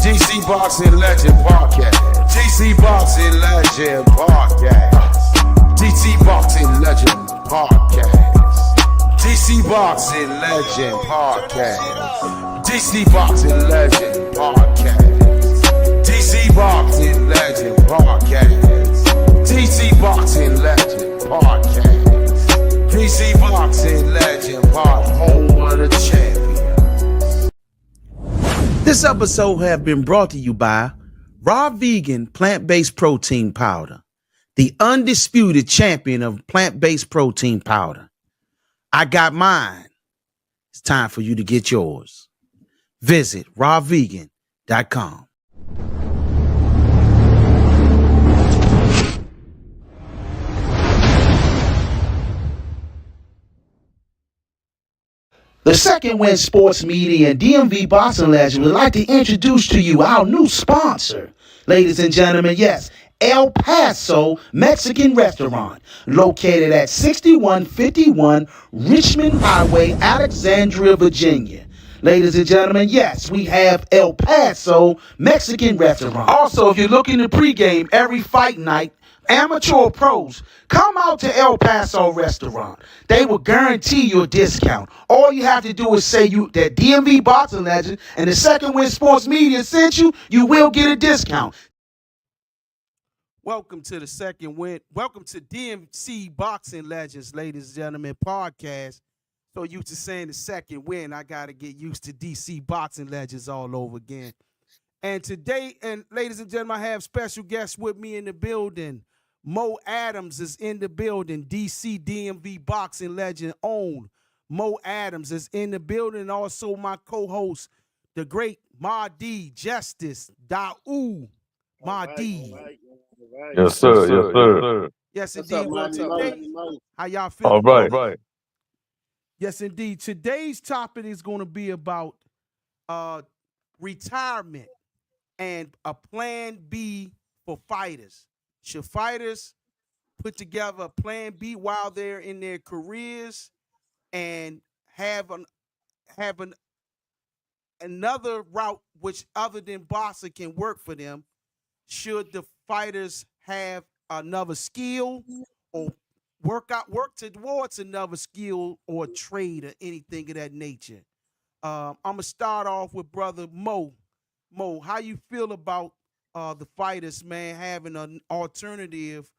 DC Boxing Legend Podcast. DC Boxing Legend Podcast. DC Boxing Legend Podcast. DC Boxing Legend Podcast. DC Boxing Legend Podcast. DC Boxing Legend Podcast. DC Boxing Legend Podcast. DC Boxing Legend Podcast. Home of the champions. This episode has been brought to you by Raw Vegan Plant-Based Protein Powder, the undisputed champion of plant-based protein powder. I got mine. It's time for you to get yours. Visit rawvegan.com. The Second Wind Sports Media and DMV Boxing Legend would like to introduce to you our new sponsor. Ladies and gentlemen, yes, El Paso Mexican Restaurant, located at 6151 Richmond Highway, Alexandria, Virginia. Ladies and gentlemen, yes, we have El Paso Mexican Restaurant. Also, if you're looking to pregame every fight night, amateur or pros, come out to El Paso Restaurant. They will guarantee you a discount. All you have to do is say you that DMV Boxing Legend and the Second Wind Sports Media sent you, you will get a discount. Welcome to the Second Wind. Welcome to DMC Boxing Legends, ladies and gentlemen, podcast. So used to saying the Second Wind, I got to get used to DC Boxing Legends all over again. And today, and ladies and gentlemen, I have special guests with me in the building. Mo Adams is in the building. DC DMV Boxing Legend own Mo Adams is in the building. Also my co-host, the great Mahdi Justice Daoud Mahdi. Right. Yes, sir. Yes, sir. Yes, indeed. Up, well, today, how y'all All feeling? right. Yes, indeed. Today's topic is going to be about retirement and a plan B for fighters. Should fighters put together a plan B while they're in their careers and have another route which other than boxing can work for them? Should the fighters have another skill or work towards another skill or trade or anything of that nature? I'm gonna start off with brother Mo. Mo, how you feel about the fighters, man, having an alternative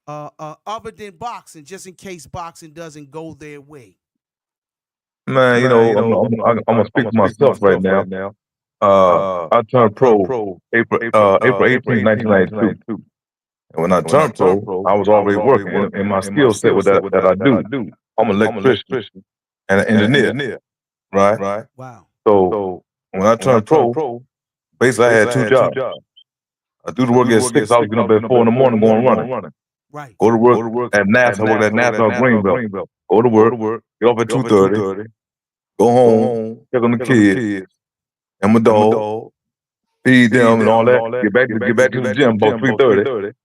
other than boxing, just in case boxing doesn't go their way? Man, I'm gonna speak for myself right now. I turned pro April 18, 1992. And when I turned pro, I was already working, and my skill set was that I do. I'm an electrician and an engineer, right? Wow. So when I turned pro, basically I had two jobs. I do the work at 6. I was getting up at 4 in the morning going running. Right. Go to work at NASA. I work at NASA Greenbelt. Go to work. Get off at 2:30. Go home. Check on the kids and my dog. Feed them and all that. Get back to the gym about 3:30. It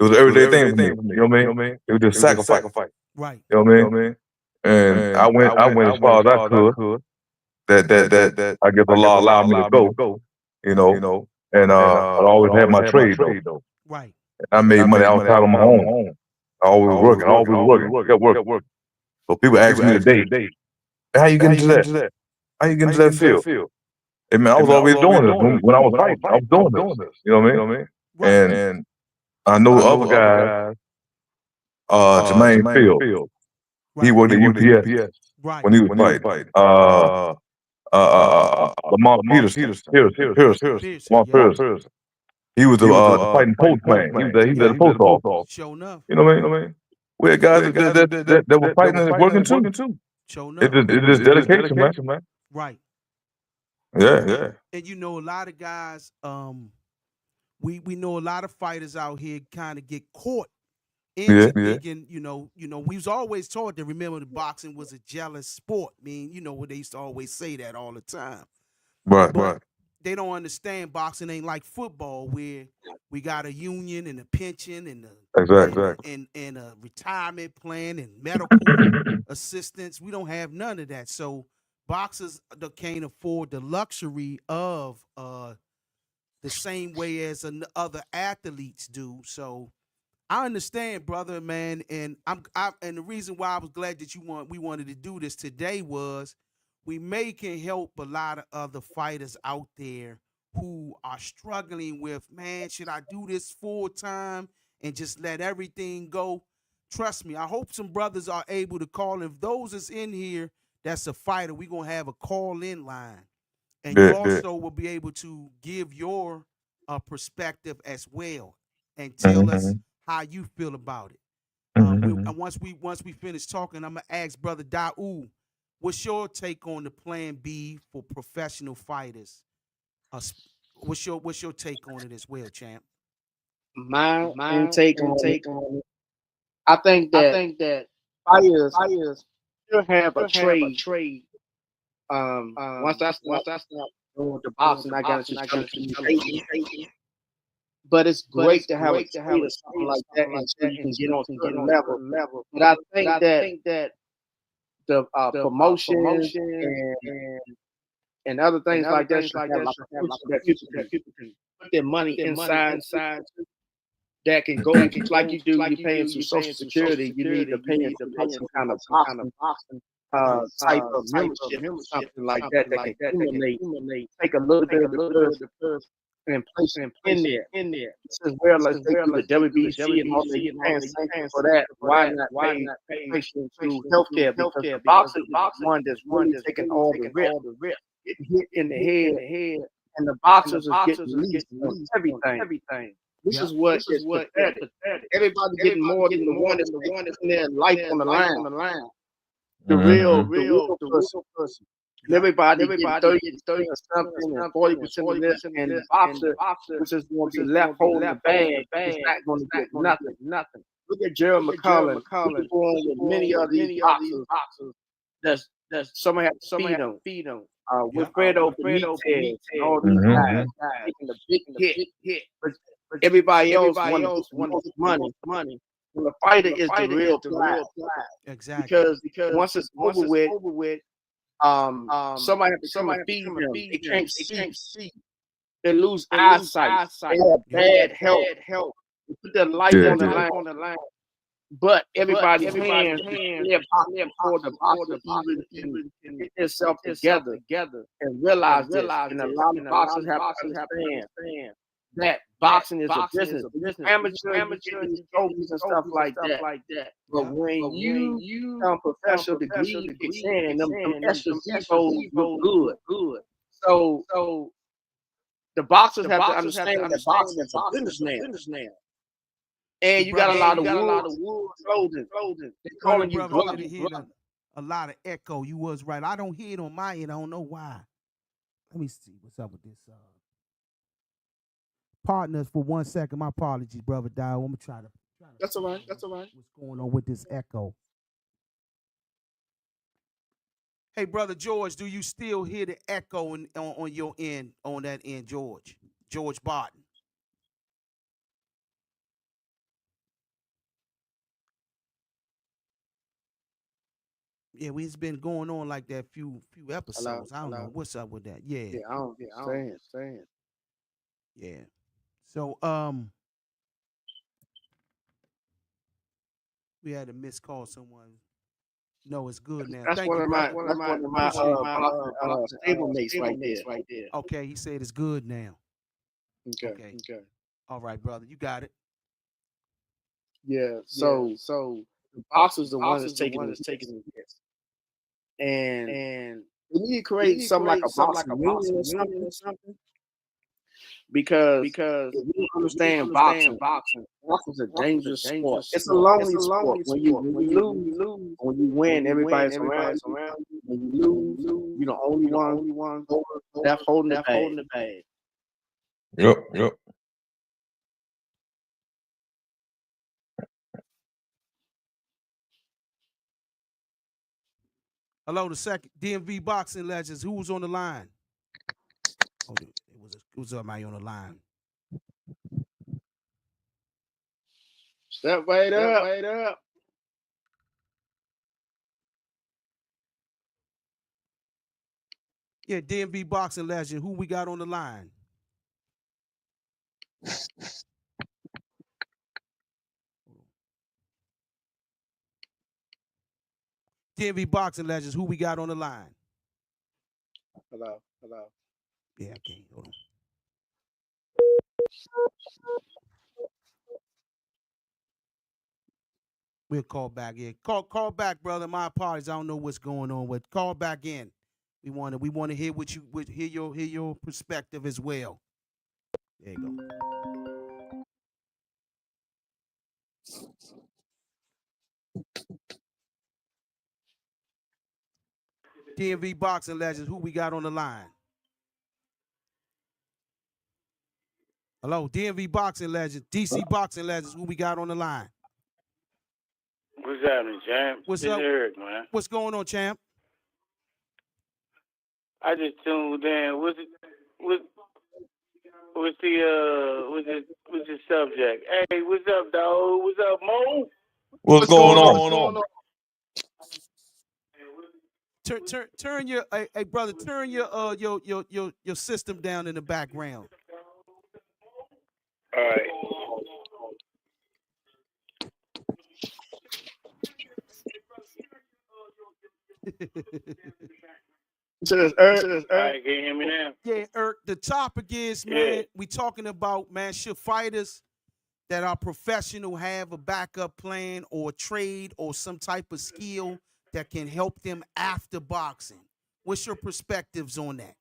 was an everyday thing for me. You know what I mean? It was just sacrifice. Right. You know what I mean? And I went as far as I could. That I guess Allah allowed me to go. You know. And I always had my trade though. Right. And I made money outside on my own. I always working. Kept working. So people ask me today, hey, how you get into that? How you get into that field? Hey man, I was always doing this when I was fighting. I was doing this. You know what I mean? Right. And I know other guys, Jermaine Field. He worked at UPS Right. when he was fighting. Lamar Peterson. Lamar Peterson. He was the fighting postman. He was at the post office. Show enough. You know what I mean? We had guys that were fighting and working too. Show enough. It's just dedication, man. Right. Yeah. And you know, a lot of guys, we know a lot of fighters out here kind of get caught into thinking, you know, we was always taught to remember that boxing was a jealous sport. I mean, you know what they used to always say that all the time. Right. They don't understand boxing ain't like football where we got a union and a pension and and a retirement plan and medical assistance. We don't have none of that. So boxers can't afford the luxury of the same way as other athletes do. So I understand, brother, man, and and the reason why I was glad that we wanted to do this today was we may can help a lot of other fighters out there who are struggling with, man, should I do this full time and just let everything go? Trust me, I hope some brothers are able to call. If those is in here that's a fighter, we're gonna have a call in line. And you also will be able to give your perspective as well and tell us how you feel about it. Once we finish talking, I'm gonna ask Brother Daoud, what's your take on the Plan B for professional fighters? Uh, what's your take on it as well, champ? My intake on it, I think that fighters should have a trade. Once I start doing the boxing, I got into telecommunications. But it's great to have a trade or something like that, and so you can get on a certain level. But I think that the promotions and other things like that should have like a function that people can put their money inside that can go just like you do. You're paying some Social Security. You need to pay into some kind of boxing type of membership or something like that that can accumulate, take a little bit of the purse and place it in there. This is where let's take the WBC and all the paying for that. Why not pay patient through healthcare? Because the boxing is one that's really taking all the risk, getting hit in the head, and the boxers is getting released on everything. This is what is pathetic. Everybody getting more than the one that's putting their life on the line. The real person. Everybody getting 30% or something and 40% of this, and the boxer, which is going to be left holding the bag, is not going to get nothing. Look at Gerald McCullum. He's going with many of these boxers. That's somebody have to feed them. Wilfredo Benitez and all these guys taking the big hit. But everybody else wants money. And the fighter is the real prize. Exactly. Because once it's over with, somebody have to come and feed them. They can't see. They lose eyesight. They have bad health. They put their life on the line. But everybody's hands for the boxer even can get themselves together and realize this. And a lot of boxers have to understand that boxing is a business. Amateur, trophies and stuff like that. But when you become professional, the greed kicks in, and them extra zeros look good. So the boxers have to understand that boxing is a business now. And you got a lot of wood clothing. They're calling you brother. A lot of echo. You was right. I don't hear it on my end. I don't know why. Let me see what's up with this. Partners for 1 second. My apologies, brother Dial. I'm gonna try to. That's all right. What's going on with this echo? Hey, brother George, do you still hear the echo on your end, on that end, George? George Barton. Yeah, it's been going on like that few episodes. I don't know what's up with that. Yeah. I don't saying. Yeah. So we had a missed call. Someone. No, it's good now. That's one of my stablemates right there. Okay, he said it's good now. Okay. All right, brother, you got it. Yeah. So the boxer's the one that's taking this. And we need to create something like a boxing union or something. Because if you don't understand boxing is a dangerous sport. It's a lonely sport. When you lose, when you win, everybody's around you. When you lose, you're the only one left holding the bag. Yep. Hello, the second DMV boxing legends. Who was on the line? Oh, it was somebody on the line. Step right up. Yeah, DMV boxing legend. Who we got on the line? DMV Boxing Legends, who we got on the line? Hello. Yeah, okay, hold on. We'll call back in. Call back, brother. My apologies. I don't know what's going on with. Call back in. We want to hear what you hear your perspective as well. There you go. DMV Boxing Legends, who we got on the line? Hello, DMV Boxing Legends, DC Boxing Legends, who we got on the line? What's happening, champ? What's This up? Eric, man. What's going on, champ? I just tuned in. What's the subject? Hey, what's up, dog? What's up, Mo? What's going on? Turn your hey brother, turn your system down in the background. All right. So it's All right, can you hear me now? Yeah, Eric, the topic is, man, Yeah. we talking about, man, should fighters that are professional have a backup plan or trade or some type of skill that can help them after boxing? What's your perspectives on that?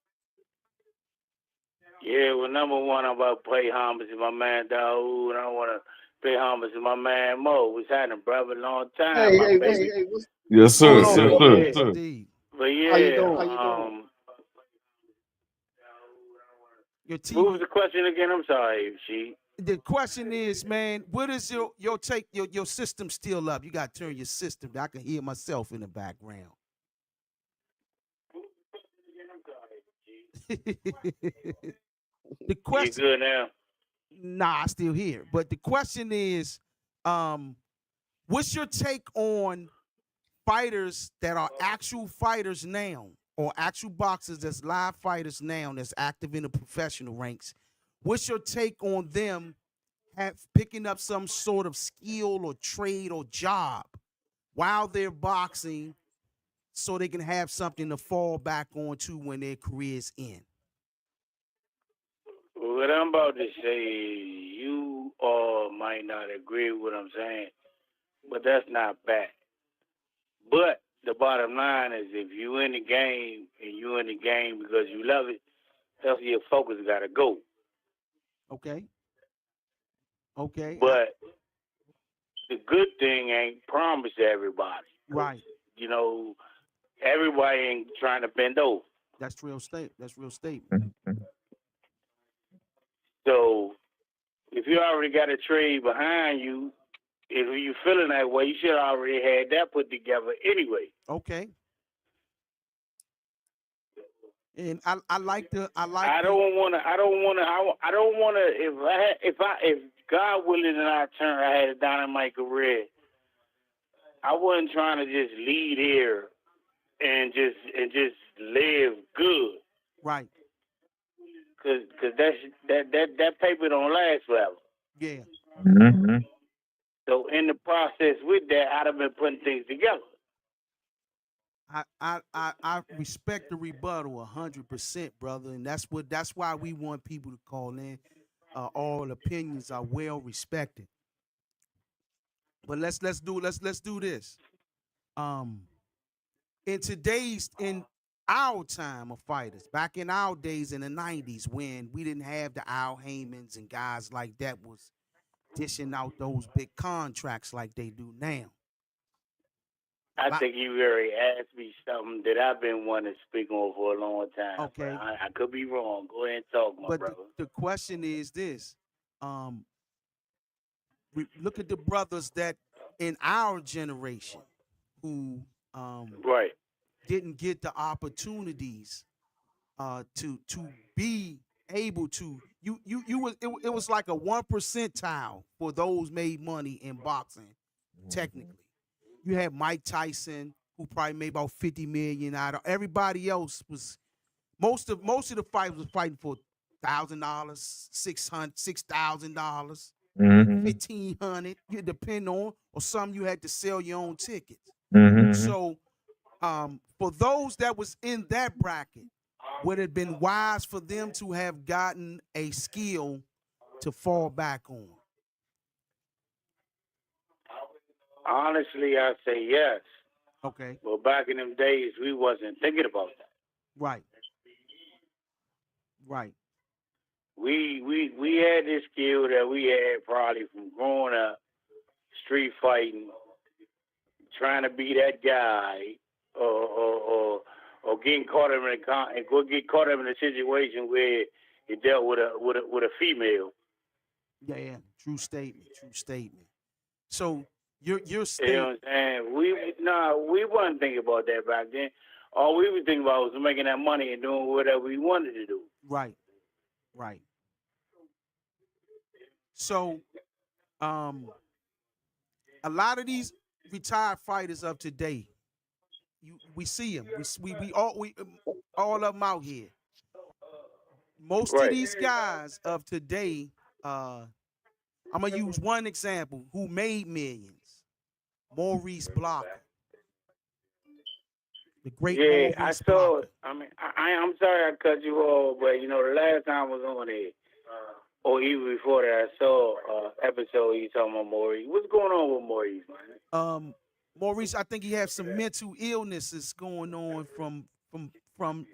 Yeah, well, number one, I'm about to pay homage to my man Daoud, and I want to pay homage to my man Mo. What's happening, brother? Long time, my baby. What's Yes, sir. Hold on, Yes, man. sir. Indeed. But yeah, How you doing? Your what was TV. the question again? I'm sorry, she. The question is, man, what is your take? Your system still up? You got to turn your system down. I can hear myself in the background. The You question, good now? nah, I still here. But the question is, what's your take on fighters that are actual fighters now, or actual boxers that's live fighters now that's active in the professional ranks? What's your take on them picking up some sort of skill or trade or job while they're boxing so they can have something to fall back onto when their career's end? What I'm about to say, you all might not agree with what I'm saying, but that's not bad. But the bottom line is, if you in the game and you in the game because you love it, that's where your focus got to go. Okay. Okay. But the good thing ain't promised to everybody. Right. You know, everybody ain't trying to bend over. That's real statement. So if you already got a trade behind you, if you feeling that way, you should already had that put together anyway. Okay. And I like I don't wanna. If God willing and I had a dynamite career, I wasn't trying to just lead here and just live good. Right. Cause that paper don't last forever. Yeah. Mm-hmm. So in the process with that, I'd have been putting things together. I respect the rebuttal 100%, brother, and that's why we want people to call in. All opinions are well respected. But let's do this. In our time of fighters, back in our days in the 90s when we didn't have the Al Haymans and guys like that was dishing out those big contracts like they do now. I think you already asked me something that I've been wanting to speak on for a long time. Okay. I could be wrong. Go ahead and talk, my brother. The question is this. Look at the brothers that in our generation who right. didn't get the opportunities to be able to it was like a 1 percentile for those made money in boxing. Technically, you had Mike Tyson, who probably made about 50 million out of. Everybody else was most of the fighters was fighting for $1,000, $6,000, Mm-hmm. $1,500. You depend on, or some you had to sell your own tickets. Mm-hmm. So, for those that was in that bracket, would it have been wise for them to have gotten a skill to fall back on? Honestly, I say yes. Okay, But back in them days, we wasn't thinking about that. right, right, We had this skill that we had probably from growing up, street fighting, trying to be that guy, or getting caught up get caught up in a situation where you dealt with a female. yeah. True statement. True statement. So your You know what state, I'm saying? We wasn't thinking about that back then. All we were thinking about was making that money and doing whatever we wanted to do. right, right. So, a lot of these retired fighters of today, we see them. We all of them out here. Most of Right. these guys of today, I'm gonna use one example who made millions. Maurice Blocker, the great Yeah, I Maurice saw Blocker. it. I mean, I'm sorry I cut you off, but the last time I was on it, or even before that, I saw episode you talking about Maurice. What's going on with Maurice, man? Maurice, I think he has some mental illnesses going on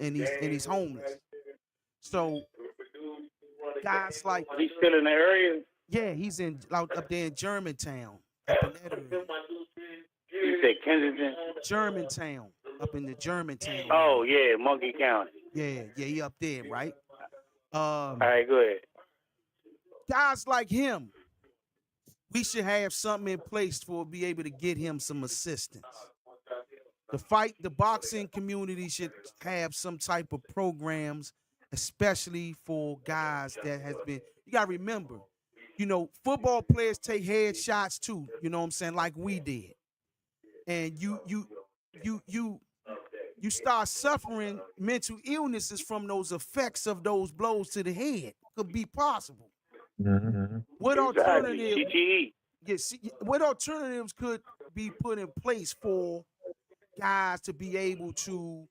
and he's homeless. So guys like, He's still in the area. yeah, he's up there in Germantown, up in that area. You said Kensington. Germantown, up in the Germantown. Oh area. yeah, Monkey County. Yeah, he up there, right? All right, go ahead. Guys like him, we should have something in place for be able to get him some assistance. The boxing community should have some type of programs, especially for guys that has been. You gotta remember, football players take headshots too. You know what I'm saying? Like we did, and you start suffering mental illnesses from those effects of those blows to the head. Could be possible. Mm-hmm. What alternative? CTE. Yes. What alternatives could be put in place for guys to be able to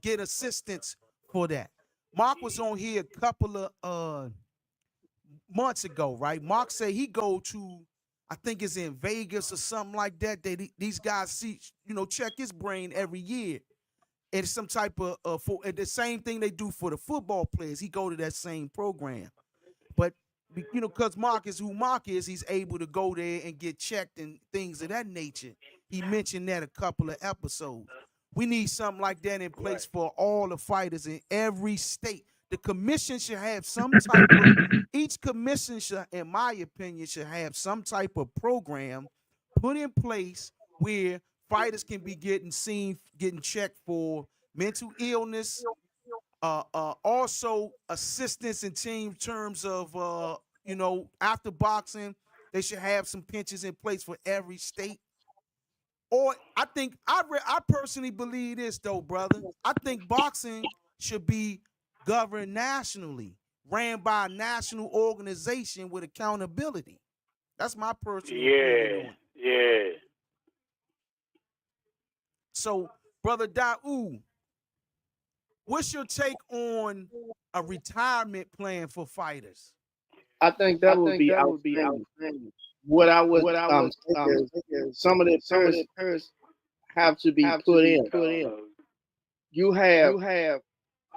get assistance for that? Mark was on here a couple of months ago, right? Mark said he go to, I think it's in Vegas or something like that. These guys see, check his brain every year. It's some type of for the same thing they do for the football players. He go to that same program. But because Mark is who Mark is, he's able to go there and get checked and things of that nature. He mentioned that a couple of episodes. We need something like that in place for all the fighters in every state. The commission should have some type of, each commission should, in my opinion, should have some type of program put in place where fighters can be getting checked for mental illness, also assistance in terms of after boxing, they should have some pensions in place for every state. Or I think I personally believe this though, brother. I think boxing should be governed nationally, ran by a national organization with accountability. That's my personal opinion on it. Yeah. So, brother Daoud, what's your take on a retirement plan for fighters? I think that would be outstanding. What I would is some of the parents have to be put in. You have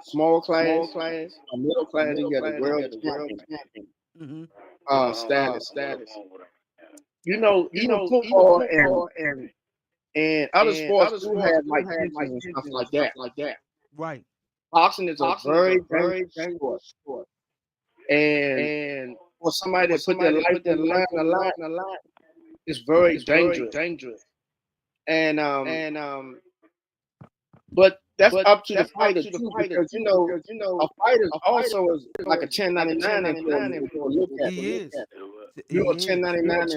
small class, a middle class, and you have the world champion status. Even football and other sports do have like and stuff like that. Right. Boxing is a very dangerous sport. And for somebody to put their life on the line, it's very dangerous. And but that's up to the fighter too, because a fighter also is like a 1099 employee. He is. You're a 1099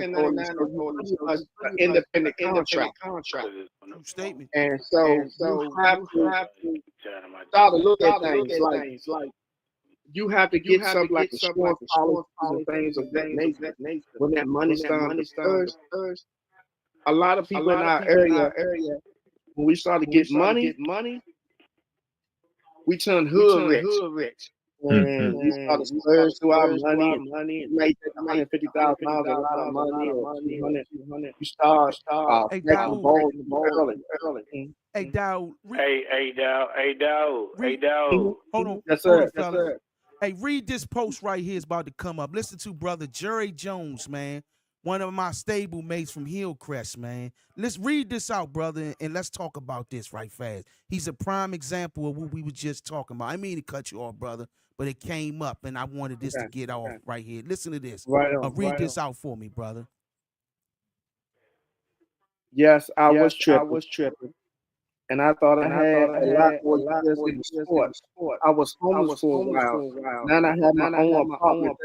independent contract. True statement. And so you have to start to look at things like you have to get something like insurance policies and things of that nature. When that money starts to surge, a lot of people in our area, when we started to get money, we turned hood rich. And we started to splurge through our money. And you made that $150,000 a lot of money, or 200. You start Hey, making Daoud. bold early. Hey, Daoud. Hey, Daoud. Hold on. Yes, Hold sir. it, fellas. Hey, read this post right here. It's about to come up. Listen to brother Jerry Jones, man. One of my stable mates from Hillcrest, man. Let's read this out, brother, and let's talk about this right fast. He's a prime example of what we were just talking about. I mean to cut you off, brother, but it came up, and I wanted this to get off right here. Listen to this. Right on. Read this out for me, brother. Yes, I was tripping. And I thought I had a lot more years in sports. I was homeless for a while. Now I have my own apartment,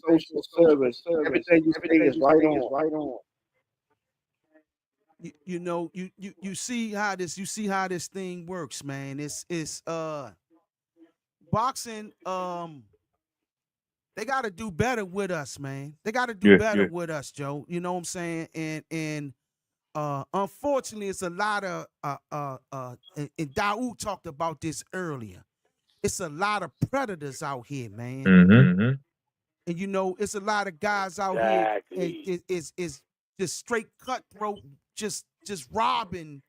social service. Everything you say is right on. You know, you see how this thing works, man. It's boxing. They got to do better with us, man. They got to do better with us, Joe. You know what I'm saying? And unfortunately, it's a lot of and Daoud talked about this earlier. It's a lot of predators out here, man. Mm-hmm. And you know, it's a lot of guys out here. It's just straight cutthroat, just robbing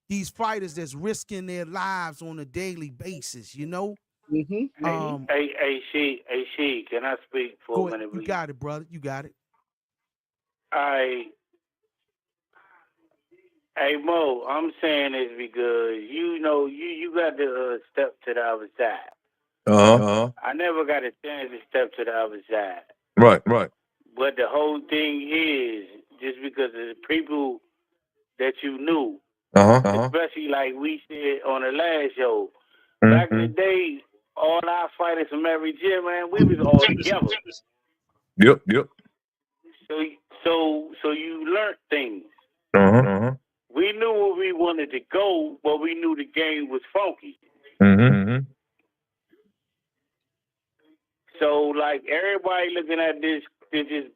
these fighters that's risking their lives on a daily basis. You know. Mm-hmm. Hey, she, can I speak for a minute? You got it, brother. You got it. Hey Mo, I'm saying this because you know you got to step to the other side. I never got a chance to step to the other side. Right. But the whole thing is just because of the people that you knew, especially like we said on the last show. Back in the day, all our fighters from every gym, man, we was all together. Yep. So you learned things. We knew where we wanted to go, but we knew the game was funky. So, like, everybody looking at this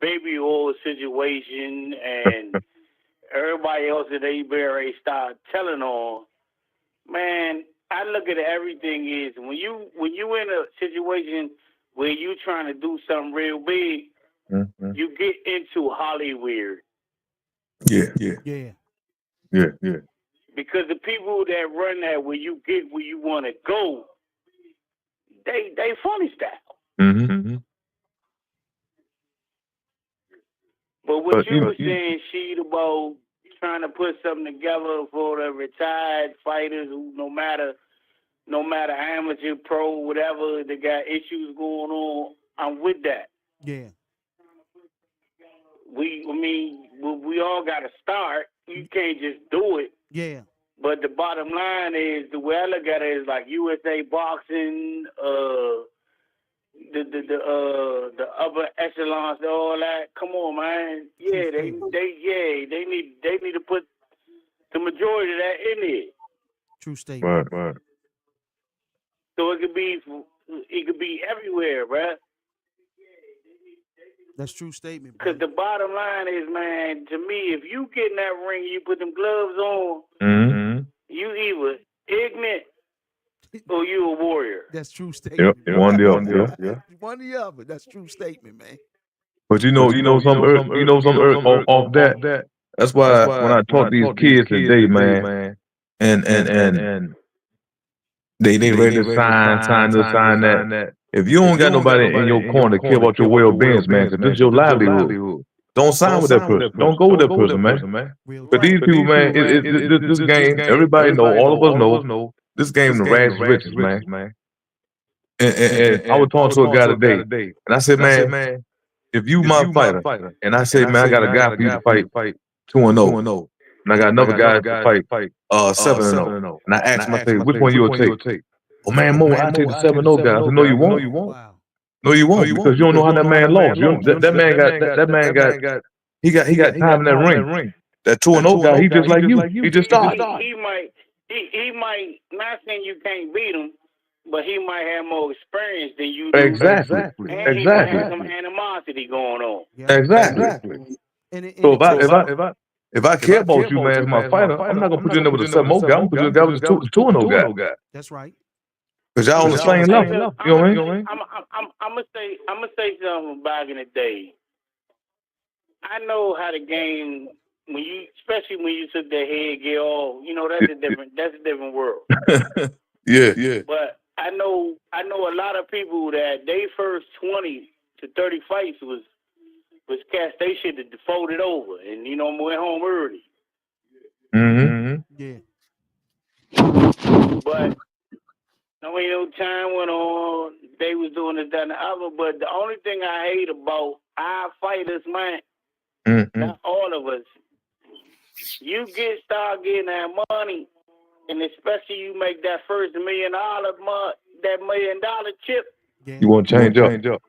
baby oil situation and everybody else that they already start telling on, man, I look at everything is when you in a situation where you trying to do something real big, you get into Hollywood. Yeah. Because the people that run that where you get where you want to go, they funny style. But what you were saying, Sheed, about trying to put something together for the retired fighters who no matter amateur, pro, whatever, they got issues going on, I'm with that. Yeah. We all got to start. You can't just do it. Yeah. But the bottom line is, the way I look at it is like USA Boxing, the upper echelons, all that. Come on, man. Yeah, they need to put the majority of that in there. True statement. Right. So it could be everywhere, bruh. That's true statement. Because the bottom line is, man, to me, if you get in that ring and you put them gloves on, you either ignorant or you a warrior. That's true statement. Yep. One or the other. Yeah. One or the other. That's true statement, man. But you know some off that. That's why when I talk to these kids today, man, and they ready to sign that. If you don't got nobody in your corner to care about your well-being, man, because this is your livelihood. Don't sign with that person. Don't go with that person, man. But these people, man, this game, everybody know, all of us know, this game the rags riches, man. And I was talking to a guy today, and I said, man, if you my fighter, and I say, man, I got a guy for you to fight 2-0, and I got another guy to fight 7-0, and I asked him, I say, which one you will take? Oh man, Mo, I'll take the 7-0 guy. I said, no, you won't. Wow. No, you won't, because you don't know how that man lost. That man got time in that ring. That 2-0 guy, he just like you. He just started. He might. Not saying you can't beat him. but he might have more experience than you do. Exactly. And he might have some animosity going on. Yeah. Exactly. And So it takes if I care about you, man, as my fighter, I'm not gonna put you in there with a 7-0 guy. I'm gonna put you in there with a 2-0 guy. that's right. Because y'all on the same level. You know what I mean? I'm gonna say something back in the day. I know how the game especially when you took that headgear off. You know that's a different world. Yeah. But I know a lot of people that they first 20 to 30 fights was cast. They should have folded over and went home early. Yeah. But time went on. They was doing this, that, and the other. But the only thing I hate about our fighters, man, not all of us, you start getting that money, and especially you make that first $1 million that $1 million chip. Yeah. You want to change up?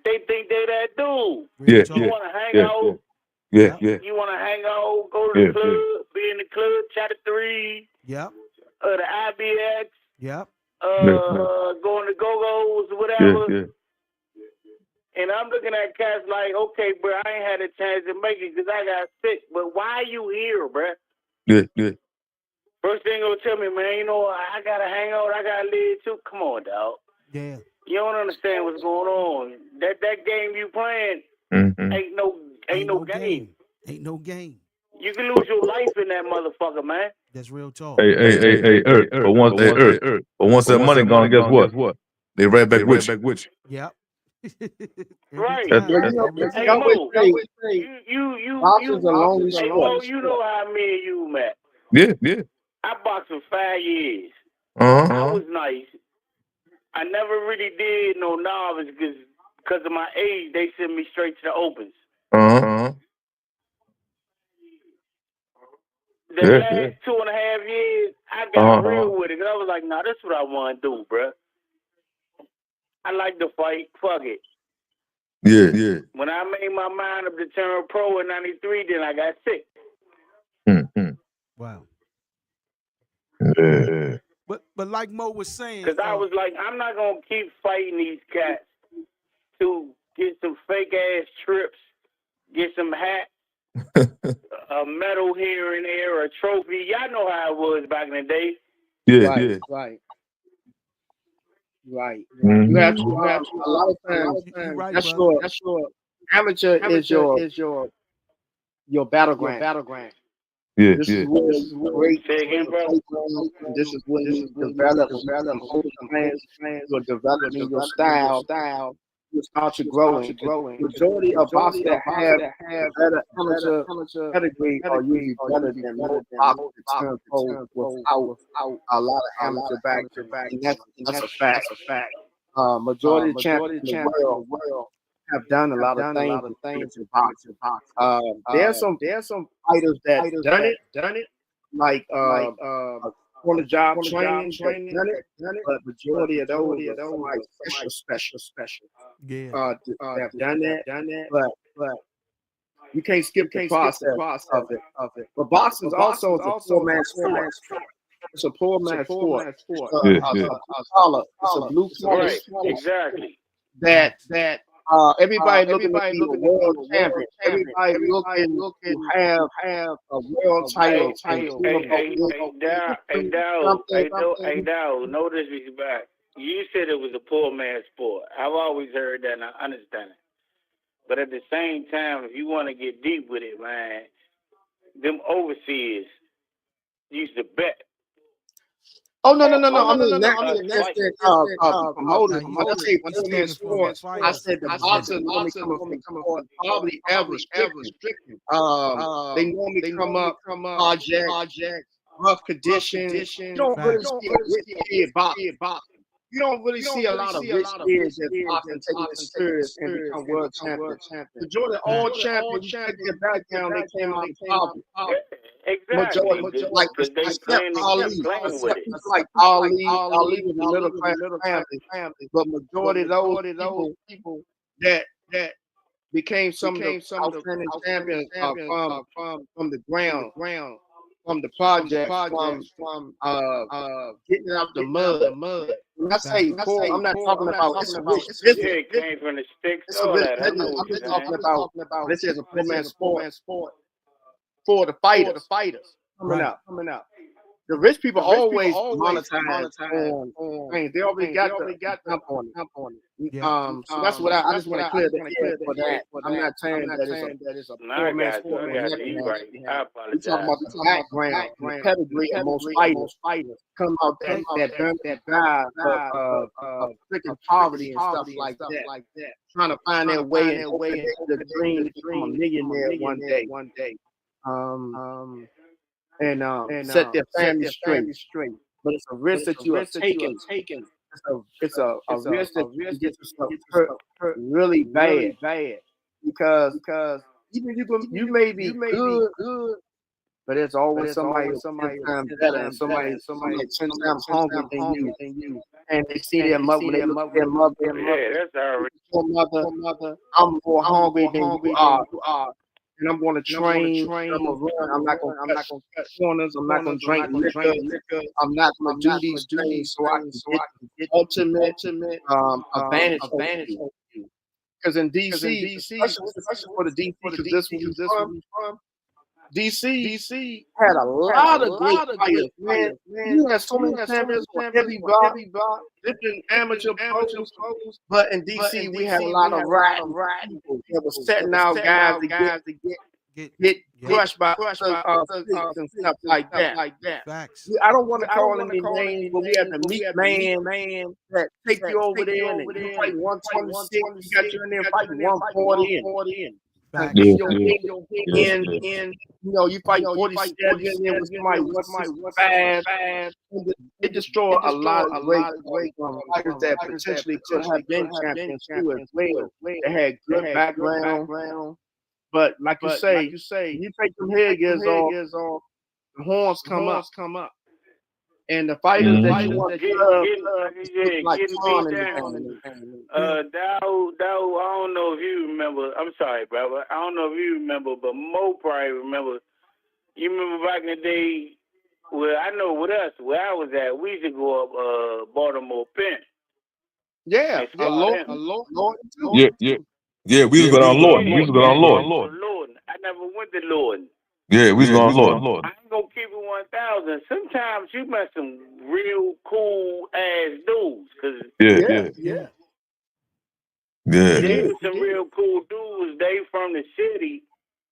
They think they that dude. Yeah. You want to hang out. Yeah. You want to hang out, go to the club, be in the club, chat at 3. Yep. The IBX. Yep. Going to go-go's, whatever. Yeah. And I'm looking at cats like, okay, bro, I ain't had a chance to make it because I got sick. But why you here, bro? Yeah. First thing gonna tell me, man, I gotta hang out, I gotta live too. Come on, dog. Yeah. You don't understand what's going on. That game you playing ain't no game. Ain't no game. You can lose your life in that motherfucker, man. That's real talk. Hey, Earth. But once that money gone, guess what? They right back with you. Yep. Right. Hey, Mo, boxing's a long sport. You know how me and you met. Yeah. I boxed for 5 years. Uh-huh. I was nice. I never really did no novice because of my age. They sent me straight to the opens. Uh-huh. The last 2.5 years, I got real with it. I was like, nah, this is what I want to do, bro. I like to fight. Fuck it. Yeah. When I made my mind up to turn pro in 93, then I got sick. Wow. Yeah. But like Mo was saying, Because I was like, I'm not going to keep fighting these cats to get some fake ass trips, get some hats, a medal here and there, a trophy. Y'all know how it was back in the day. Yeah. Right. Mm-hmm. You have to a lot of times. Right, That's your amateur is your battleground. Yeah. This is what is great. This is what you develop plans. You're developing your style. You start to growing. Majority of boxers that have better amateur pedigree are usually better than most boxers that turn pro without a lot of amateur back. And that's a fact. Majority of champions in the world have done a lot of things in boxing. There's some fighters that done it, like on the job training, done it. But majority of those are special. yeah, Have done that. But you can't skip the process of it. But boxing is also a poor man's sport. It's a poor man's sport. It's a blue collar Right, sport. Exactly. That everybody looking to be a world champion. Everybody looking to have a world title. Hey, Dow, no disrespect. You said it was a poor man's sport. I've always heard that and I understand it. But at the same time, if you want to get deep with it, man, them overseas used to bet. Oh no! I mean, that's the promoter. When I say poor man's sport, I said the boxers normally come up probably ever stricken. They normally come up project, rough conditions. You don't really see a rich kid boxing. You don't really see a lot of rich kids that boxing taking it serious and become world champions. Majority of all champions, you check their background, they came out in poverty. Exactly. Like Ali was a middle class family, but majority of those people that became some of the outstanding champions from the ground. from the project, from getting out the mud. When I say poor, I'm not talking about it's a rich Yeah, business. it came from the sticks, It's a all rich that. I know business. what I'm you're just talking saying. about this is a poor man's sport for the fighters coming up. The rich people always monetize on things. They already got the jump on it. Yeah. So that's what I just want to clear the air for that. I'm not saying that it's a No, I poor man's got you. sport. I got you. You right. I We talking about apologize. the background, the pedigree of most fighters come out that drive of freaking poverty and stuff like that, trying to find their way and open the dream to become a millionaire one day. And set their family straight. But it's a risk that you are taking. It's a risk that you get yourself hurt really bad. Because even you may be good, but there's always somebody who's 10 times better and somebody 10 times hungry than you. And they see their mother, when they look at their mother, Yeah, that's already. your mother, I'm more hungry than you are. And I'm going to train. I'm going to run. I'm not going to cut corners. I'm not going to drink liquor. I'm not going to do these things so I can get ultimate advantage over you. Because in DC, especially for the DC, because this one from, DC had a lot of great fighters, man. You had so many champions for heavy block, different amateur pros. But in DC, we had a lot of riding people that were setting out guys to get crushed by sticks and stuff like that. Facts. I don't want to call any names, but we had the meat man that take you over there and you fight 126. You got you in there fighting 140. Facts. You fight 47 and with somebody 165. It destroyed a lot of great fighters that potentially could have been champions too as well. They had good background. But like you say, you take them headgears off, the horns come up. And the fighters that you want to like Dow, I don't know if you remember. I'm sorry, brother. I don't know if you remember, but Mo probably remember. You remember back in the day? Well, I know with us, where I was at, we used to go up Baltimore Penn. Yeah, a Lord too. Yeah, we used to go down Lord. Lord. I never went to Lord. Yeah, we used to go down Lord. I ain't gonna keep it 1,000. Sometimes you met some real cool ass dudes, cause Yeah. Some real cool dudes. They from the city.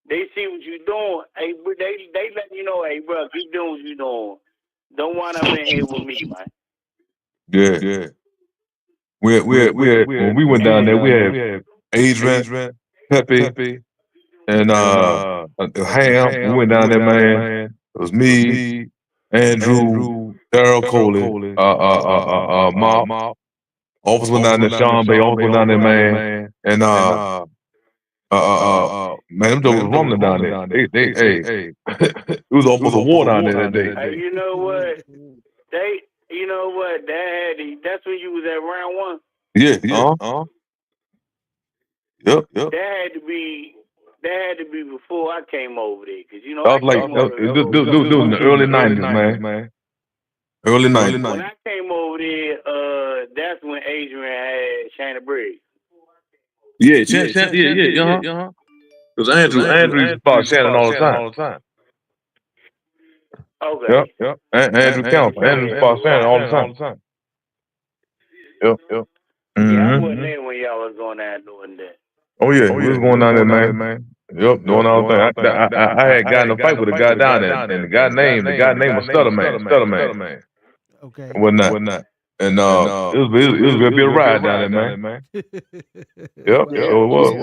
They see what you doing. Hey, they let you know, hey, bro, keep doing what you doing. Don't wind up in here with me, man. Yeah. When we went down there, we had Adrian, Pepe, and Ham. We went down there, man. It was me, Andrew, Daryl Coley, Mop. Officer went down there, Sean Bay. Officer went down there, man. And man, them dogs was rumbling down there. Hey, it was almost a war down there that day. Hey, you know what? That's when you was at round one. Yeah. Yep. That had to be before I came over there, cause you know I was like, it was in the early '90s, man. Early '90s. When I came over there, that's when Adrian had Shannon Briggs. Yeah. Because Andrew used to follow Shannon all the time. Okay. Yep. Andrew Count. Andrew used to follow Shannon all the time. Yep. Yeah, I wasn't there when y'all was going down doing that. Oh yeah, we was going down there, man. Yep, doing all the thing. I had gotten a fight with a guy down there, and the guy name was Stutterman. Okay. Whatnot. And it was gonna be a ride down there, man. Yep, it was.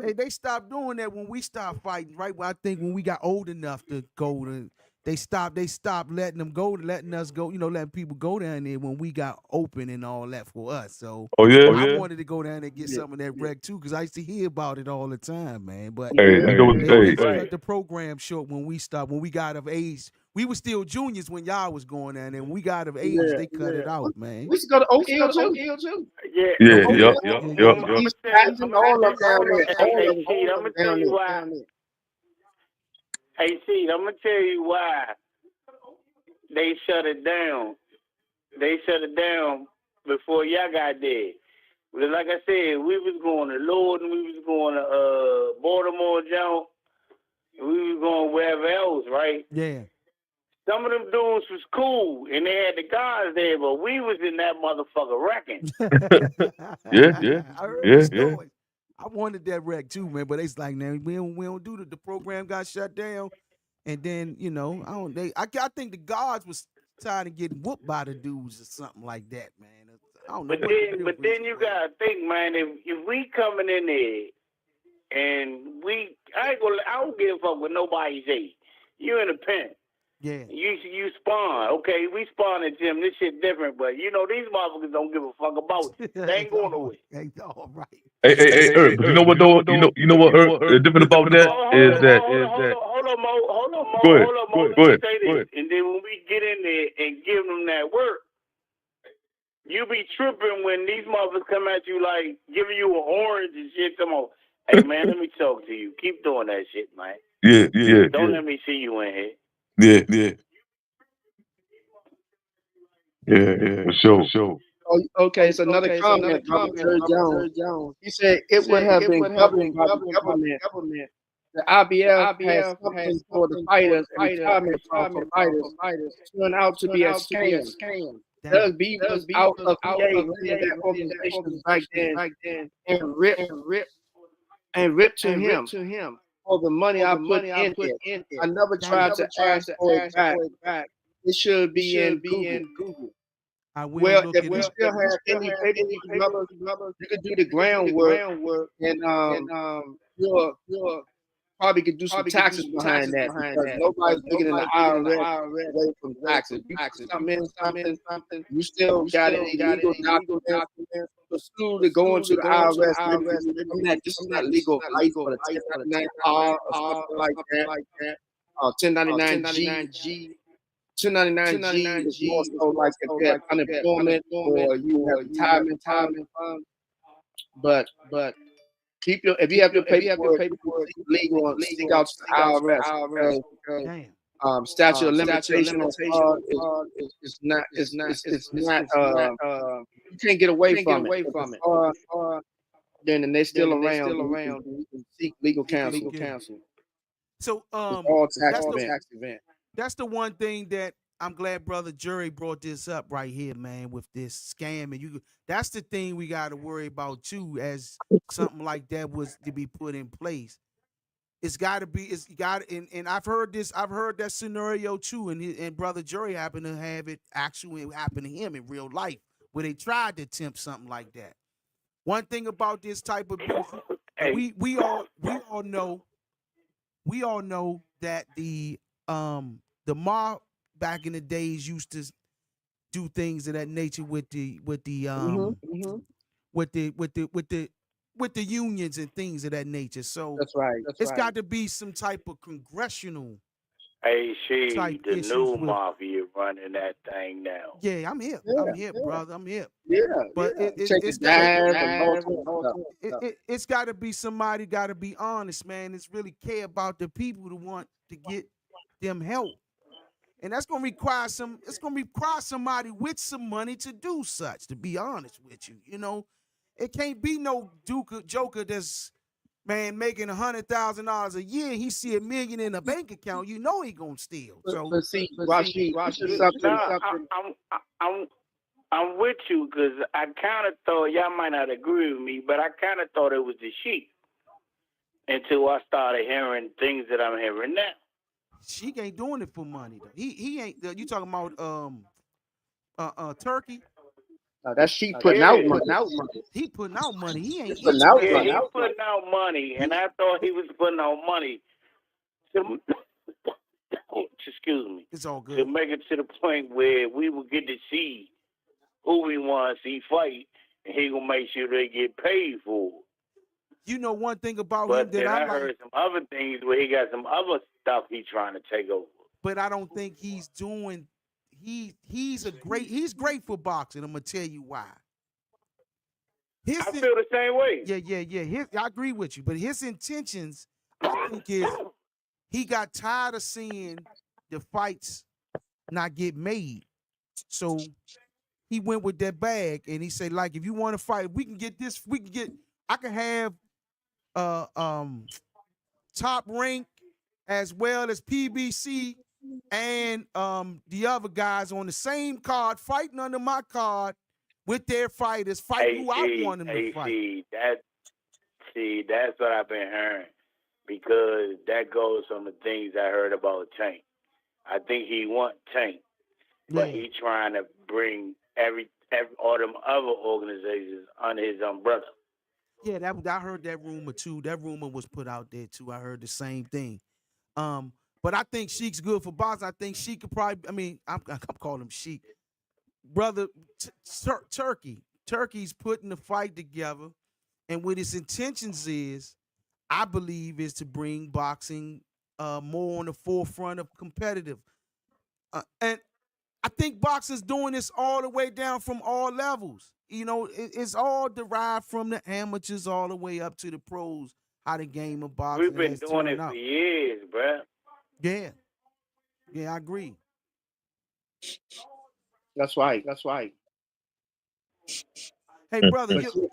Hey, they stopped doing that when we stopped fighting, right? Well, I think when we got old enough to go to, they stopped letting us go, letting people go down there when we got open and all that for us. So I wanted to go down there and get some of that reg too, because I used to hear about it all the time, man. But they cut the program short when we stopped, when we got of age. We were still juniors when y'all was going down there. When we got of age, they cut it out, man. We used to go to OL too. Yeah. I'm gonna tell you why. Hey, see, I'm gonna tell you why they shut it down. They shut it down before y'all got there. Because like I said, we was going to Lord and we was going to Baltimore, Joe. And we was going wherever else, right? Yeah. Some of them dudes was cool and they had the guys there, but we was in that motherfucker wrecking. Yeah. I heard Yeah. the story. I wanted that wreck too, man, but it's like, man, we don't do the program got shut down, and then I think the guards was trying to get whooped by the dudes or something like that, man. I don't know. But then you gotta think, man, if we coming in there and I don't give a fuck what nobody say. You in a pen. Yeah. You spawn. Okay, we spawn at gym. This shit different, but these motherfuckers don't give a fuck about it. They ain't going nowhere. All right. Hey, Herb, but you know what though? You know what, Herb? Different about that is that. Hold on, Mo. Go ahead. Let me say this. And then when we get in there and give them that work, you be tripping when these motherfuckers come at you like giving you an orange and shit. Come on. Hey, man, let me talk to you. Keep doing that shit, man. Yeah. Don't let me see you in here. Yeah, for sure. Oh, okay, so another comment from Jerry Jones. He said it would have been governed by the government. The IBF has something for the fighters and retirement for fighters turned out to be a scam. Doug B was out of PA running that organization back then and ripped to him for the money I put in it. I never tried to ask for it back. It should be in Google. Well, if we still have any baby brothers, you could do the groundwork and you'll probably could do some taxes behind that because nobody's looking in the IRS away from taxes. You something, you still got it legal documents. Pursue to go into the IRS. This is not legal advice for the 1099R or something like that. 1099G. 1099G is more so like if you have unemployment or you have retirement fund. But if you have your paperwork legal, seek out the IRS. Statute of limitation is not. You can't get away from it. Then they're still around. You can seek legal counsel. So all tax event. That's the one thing that I'm glad Brother Jerry brought this up right here, man, with this scam. And that's the thing we got to worry about too, as something like that was to be put in place. And I've heard that scenario too, and Brother Jerry happened to have it actually happen to him in real life, where they tried to attempt something like that. One thing about this type of business, we all know that the mob back in the days used to do things of that nature with the unions and things of that nature. So that's right. It's got to be some type of congressional. Hey, the new mafia running that thing now. Yeah, I'm here. I'm here, brother. I'm here. Yeah, but it's got to be somebody. Got to be honest, man. It's really care about the people to want to get them help. And that's going to require somebody with some money to do such, to be honest with you. It can't be no joker that's, man, making $100,000 a year. He see $1 million in a bank account. He gonna steal. So, Rashid, I'm with you because I kind of thought y'all might not agree with me, but I kind of thought it was the sheep until I started hearing things that I'm hearing now. Sheik ain't doing it for money though. He ain't. You talking about Turkey? That's Sheik putting out money. He putting out money. He ain't putting out money. He's putting out money, and I thought he was putting out money. Excuse me. It's all good. To make it to the point where we will get to see who we want to see fight, and he gonna make sure they get paid for it. One thing about but him that I heard some other things where he got some other stuff he's trying to take over. But I don't think he's doing. He's great for boxing. I'm gonna tell you why. I feel the same way. Yeah. I agree with you, but his intentions, I think, is he got tired of seeing the fights not get made. So he went with that bag and he said, like, if you want to fight, we can get this, I can have Top Rank as well as PBC and the other guys on the same card fighting under my card with their fighters fighting who I want them to fight. That's what I've been hearing, because that goes from the things I heard about Tank. I think he want Tank, but he trying to bring all them other organizations under his umbrella. Yeah, I heard that rumor too. That rumor was put out there too. I heard the same thing. But I think Sheik's good for boxing. I think Sheik could probably. I mean, I'm calling him Sheik, brother. Turkey's putting the fight together, and what his intentions is, I believe, is to bring boxing more on the forefront of competitive. And I think boxing's doing this all the way down from all levels. You know, it's all derived from the amateurs all the way up to the pros. How the game of boxing. We've been doing it for years, bruh. Yeah, I agree. That's right. Hey, brother, you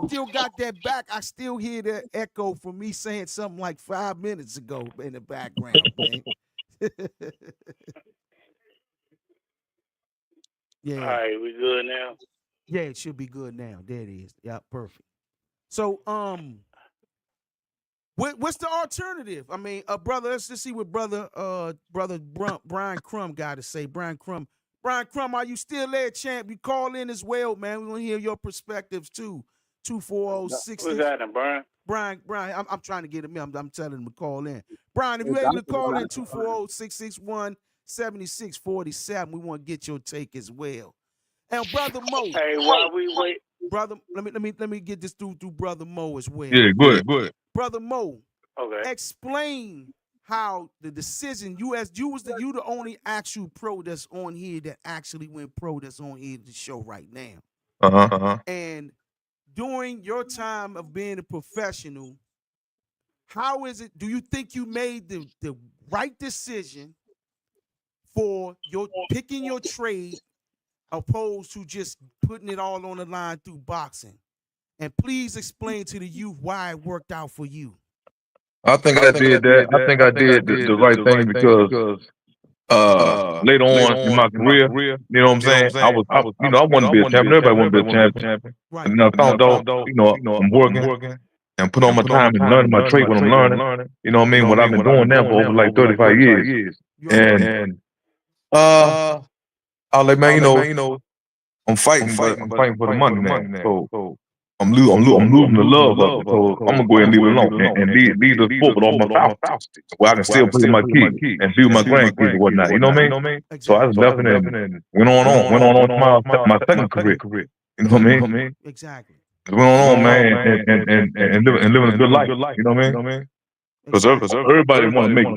still got that back. I still hear the echo from me saying something like 5 minutes ago in the background, man. Yeah. All right, we good now? Yeah, it should be good now. There it is. Yeah, perfect. So, what's the alternative? I mean, brother, let's just see what brother Brian Crum got to say. Brian Crum, are you still there, champ? You call in as well, man. We want to hear your perspectives too. 240-60. What's that, Brian? Brian, I'm trying to get him. I'm telling him to call in. Brian, if you're able to call in 240-661-7647, we want to get your take as well. And brother Mo. Hey, while we wait, brother, let me get this through brother Mo as well. Yeah, go ahead. Brother Mo. Okay. Explain how the decision you the only actual pro that's on here that actually went pro that's on here to show right now. And during your time of being a professional, how is it? Do you think you made the right decision for your picking your trade, opposed to just putting it all on the line through boxing? And please explain to the youth why it worked out for you. I think I did that. I think I did the right thing because later on in my career, you know what I'm saying? I wanted to be a champion. Everybody wanted to be a champion. Right. And then I found out, I'm working and put on my time and learn my trade, what I'm learning. You know what I mean? What I've been doing now for over like 35 years. And I'll like, man, I'm fighting, but I'm fighting for the money, man. So I'm losing the love of it. So I'm gonna go ahead and leave it alone and leave the sport with all my power, where I can still play my kids and be with my grandkids and whatnot. You know what I mean? So I just left it and went on to my second career. You know what I mean? Exactly. Went on, man, and living a good life. You know what I mean? Because everybody want to make a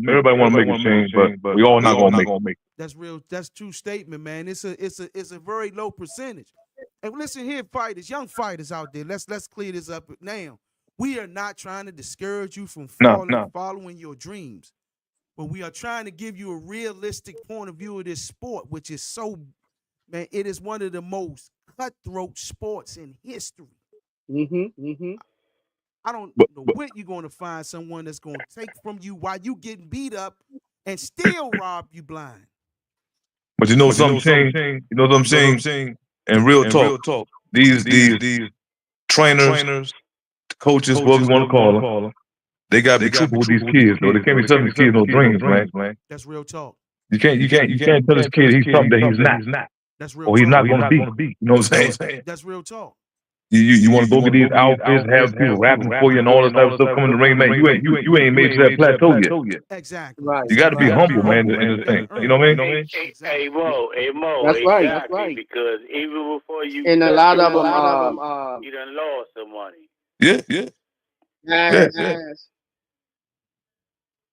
change, but we all not gonna make it. That's real. That's true statement, man. It's a very low percentage. And listen here, fighters, young fighters out there. Let's clear this up now. We are not trying to discourage you from following your dreams, but we are trying to give you a realistic point of view of this sport, which is man, it is one of the most cutthroat sports in history. I don't know when you're going to find someone that's going to take from you while you getting beat up and still rob you blind. But you know something changed? You know what I'm saying? And real talk, these trainers, coaches, what we want to call them, they got to be truthful with these kids, though. They can't be telling these kids no dreams, man. That's real talk. You can't tell this kid he's something that he's not. That's real or he's talk. not going to be. You know what I'm saying? That's real talk. You want to go get these outfits, have people rapping for you and all this type of stuff coming to the ring, man. You ain't made to that plateau yet. Exactly. Right. You got to be humble, man, in this thing. You know what I mean? Hey, Mo. That's exactly, right. That's right. Because even before you, And a lot of them, you done lost some money. Yeah. yes.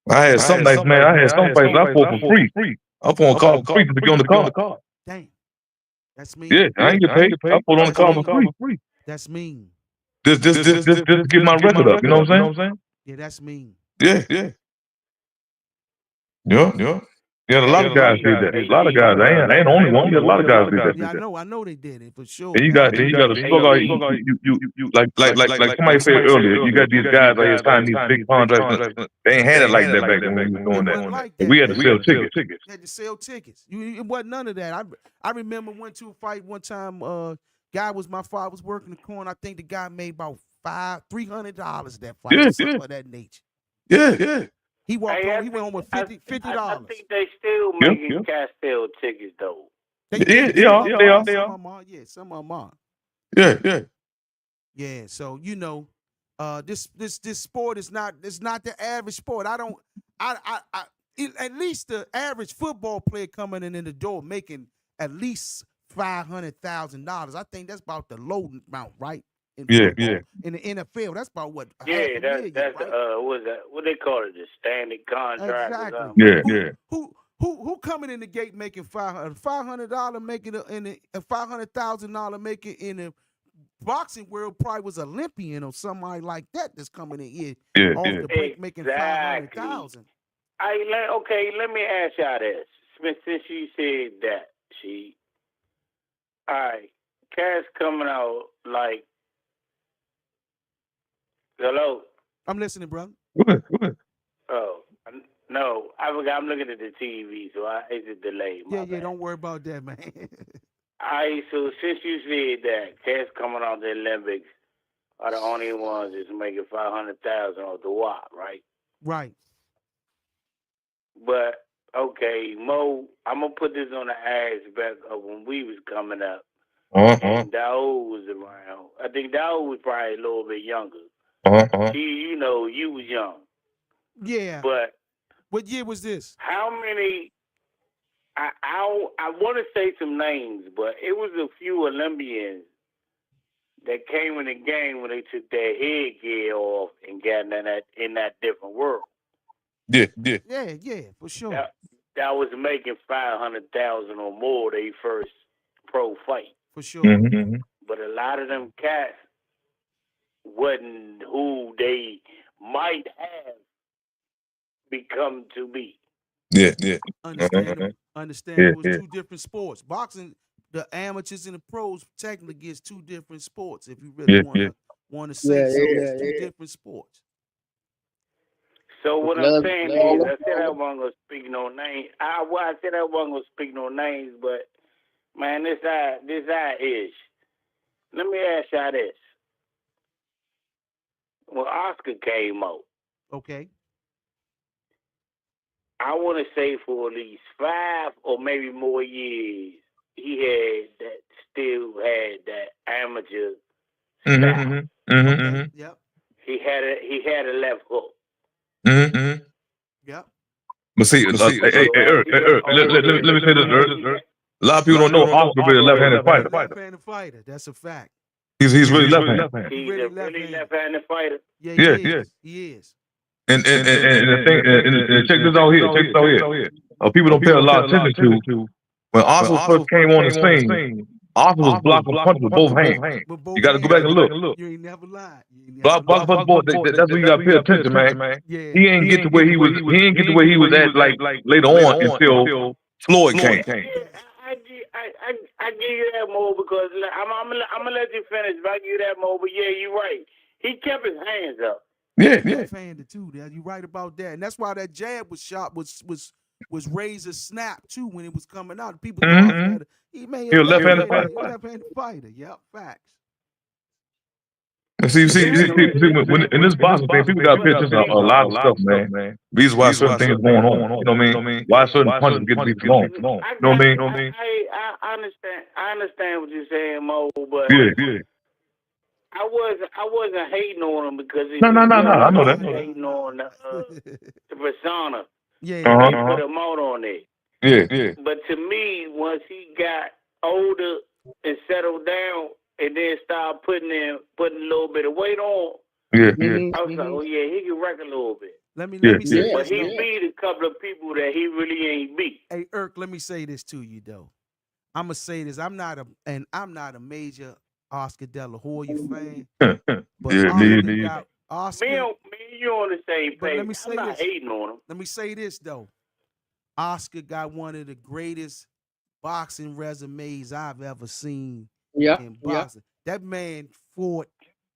I had some nights, man. I had some fights I fought for free. I fought on call for free to be on the card. Damn. That's mean. Yeah, I ain't get paid. I fought on the card for free. That's mean. Just get my record up. You know what I'm saying? Yeah, that's mean. Yeah. Yeah. Yeah, a lot of guys did that. A lot of guys. I ain't the only one. Yeah, a lot of guys did that. Yeah, I know they did it for sure. And you man. got to struggle. You like somebody said earlier. You got these guys out here signing these big contracts. They ain't had it like that back when we was doing It that. wasn't like And that. we had to man. sell tickets. You had to sell tickets. It wasn't none of that. I remember went to a fight one time. Guy was my father was working the corner. I think the guy made about $300 that fight, Yeah, something of that nature. Yeah. He walked Hey, home. He went home with $50. I think they still making Castile tickets though. Yeah, Some of them are. Yeah, some of them are. Yeah. Yeah, so this sport is not the average sport. At least the average football player coming in the door making at least $500,000. I think that's about the low amount, right? In football. In the NFL, that's about what. Yeah, $500,000, that's right? what's that? What they call it? The standard contract. Exactly. Or something. Yeah. Who coming in the gate making $500 making a $500,000 making in the boxing world probably was Olympian or somebody like that that's coming in here off the break making $500,000. Let me ask y'all this. Since you said that, all right, Cass coming out like, hello? I'm listening, brother. Oh, no, I forgot. I'm looking at the TV, so it's a delay. Yeah, don't worry about that, man. All right, so since you said that, cats coming out the Olympics are the only ones that's making $500,000 off the WAP, right? Right. But okay, Mo, I'm gonna put this on the aspect of when we was coming up. And Daoud was around. I think Daoud was probably a little bit younger. You was young. Yeah. But what year was this? How many? I want to say some names, but it was a few Olympians that came in the game when they took their headgear off and got in that different world. Yeah, for sure. That was making $500,000 or more their first pro fight. For sure. Mm-hmm. But a lot of them cats wasn't who they might have become to be. Yeah. Understandable. It was two different sports. Boxing, the amateurs and the pros technically gets two different sports. If you really want to say so, it's two different sports. So what I'm saying is, I said I wasn't gonna speak no names. I said I wasn't gonna speak no names, but man, this is. Let me ask y'all this: when Oscar came out, okay, I want to say for at least 5 or maybe more years, he still had that amateur style. Okay. Yep. He had a left hook. Yep. But see, Eric, let me say this, Eric. A lot of people don't know Oscar really a left-handed fighter. Left-handed fighter. That's a fact. He's really left-handed. He's a really left-handed fighter. Yeah, he is. And the thing, and check this out here. People don't pay a lot of attention to when Oscar first came on the scene. Oscar was blocking punches with both hands. You got to go back and look. You ain't never lied. Block punch, that's when you got to pay attention, man. Yeah. He ain't get to where he was. He ain't get to where he was at like later on until Floyd came. I give you that, Mo, because I'm gonna let you finish. If I give you that, Mo, but yeah, you're right. He kept his hands up. Yeah. Left-handed too. You're right about that, and that's why that jab was shot was razor snap too when it was coming out. People thought he was a left-handed fighter. Yep, facts. See, when in this boxing thing, people got to pay attention to a lot of stuff, man. Reason why certain things going on. You know what I mean? Why certain punches get to be thrown. You know what I mean? I understand. I understand what you're saying, Mo, but yeah. I wasn't hating on him because No. I know that. Hating on the persona. Yeah. They put him out on it. Yeah. But to me, once he got older and settled down, and then started putting a little bit of weight on. Yeah. I was like, oh yeah, he can wreck a little bit. Let me say this. But he beat a couple of people that he really ain't beat. Hey, Irk, let me say this to you though. I'm gonna say this. I'm not a major Oscar De La Hoya fan. But me. Oscar, me and you on the same page. Let me say I'm not this. hating on him. Let me say this though. Oscar got one of the greatest boxing resumes I've ever seen Yeah, in yeah. boxing. That man fought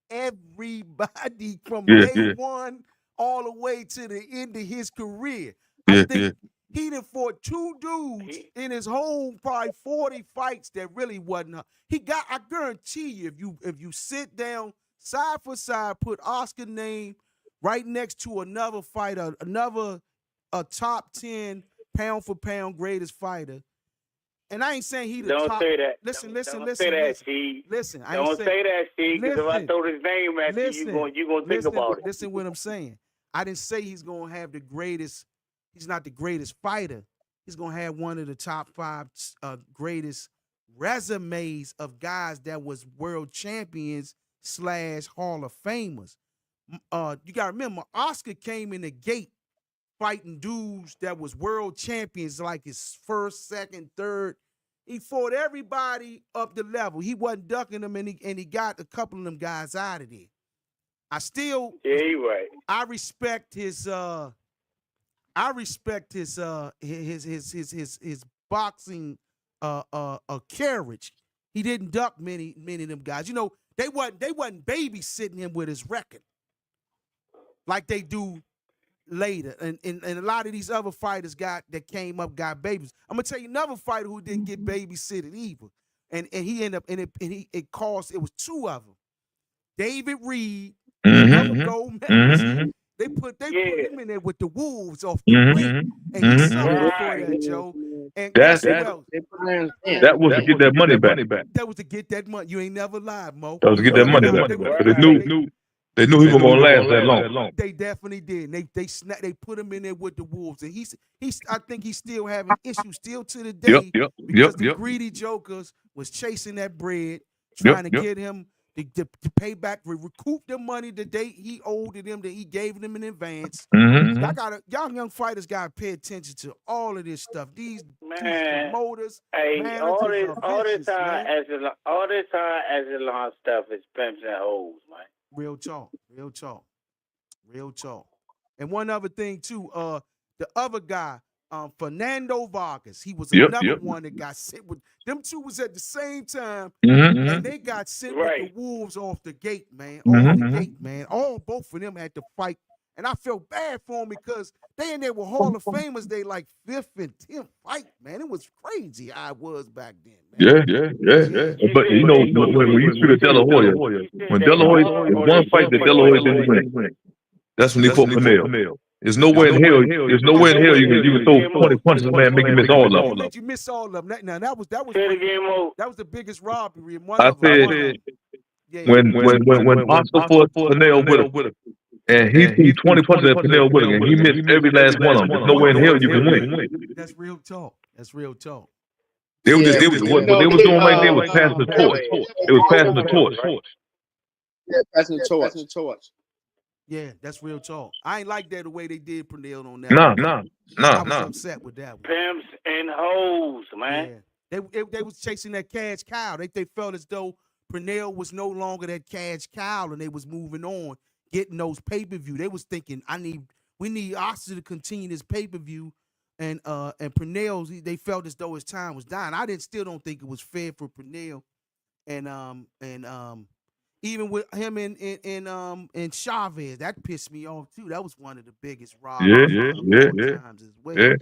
everybody from Yeah, day one all the way to the end of his career. yeah, I think he done fought two dudes He, in his whole probably 40 fights that really wasn't. He got. I guarantee you, if you sit down side for side, put Oscar name right next to another fighter, another a top 10 pound for pound greatest fighter. And I ain't saying he the don't top. say that. Listen, Don't say listen, that, listen. Steve. Listen, I ain't Don't saying. say that, Steve. Because if I Listen, throw his name at you, you gonna think about it. Listen what I'm saying. I didn't say he's gonna have the greatest. He's not the greatest fighter. He's gonna have one of the top 5 greatest resumes of guys that was world champions / Hall of Famers. You gotta remember, Oscar came in the gate fighting dudes that was world champions, like his first, second, third. He fought everybody up the level. He wasn't ducking them, and he got a couple of them guys out of there. I still, Yeah, you right. I respect his boxing carriage. He didn't duck many of them guys. You know, they wasn't babysitting him with his record like they do later. And a lot of these other fighters got babies. I'm gonna tell you another fighter who didn't get babysitted either. And he ended up it was 2 of them. David Reed, another gold medalist. They put him in there with the Wolves off the break, and he suffered for that, Joe. And That's guess who else? that was to get that money back. That was to get that money. You ain't never lied, Mo. That was to get that money back. But they knew he wasn't gonna last that long. They definitely did. They put him in there with the Wolves, and I think he's still having issues still to the day because the greedy jokers was chasing that bread, trying to get him to pay back, recoup the money that he owed to them that he gave them in advance. Y'all young fighters gotta pay attention to all of this stuff. These promoters, hey, all this man. Echelon stuff is pimps and hoes, man. Real talk. And one other thing too, the other guy, Fernando Vargas, he was another one that got sent with them. 2 was at the same time, and they got sent with the Wolves off the gate, man. Both of them had to fight, and I felt bad for them because they in there were Hall of Famers. They like 5th and 10th fight, man. It was crazy how it was back then, man. Yeah. But you know, when you speak of De La Hoya, when De La Hoya, one fight that De La Hoya didn't win, that's when he fought Pernell. There's nowhere in hell you can throw 20 punches, man, make you miss all of them. You miss all of them. Now that was the biggest robbery. And I said when Oscar fought Pernell with him, and he threw 20 punches at Pernell with him, and he missed every last one of them. There's nowhere in hell you can win. That's real talk. They were what they were doing right there was passing the torch. It was passing the torch. Yeah, passing the torch. Yeah, that's real talk. I ain't like that the way they did Pernell on that. I was upset with that one. Pimps and hoes, man. Yeah. They was chasing that cash cow. They felt as though Pernell was no longer that cash cow, and they was moving on, getting those pay-per-view. They was thinking, we need Oscar to continue this pay-per-view, and Pernell, they felt as though his time was dying. I still don't think it was fair for Pernell, and even with him and Chavez, that pissed me off too. That was one of the biggest robberies times as well. Hey,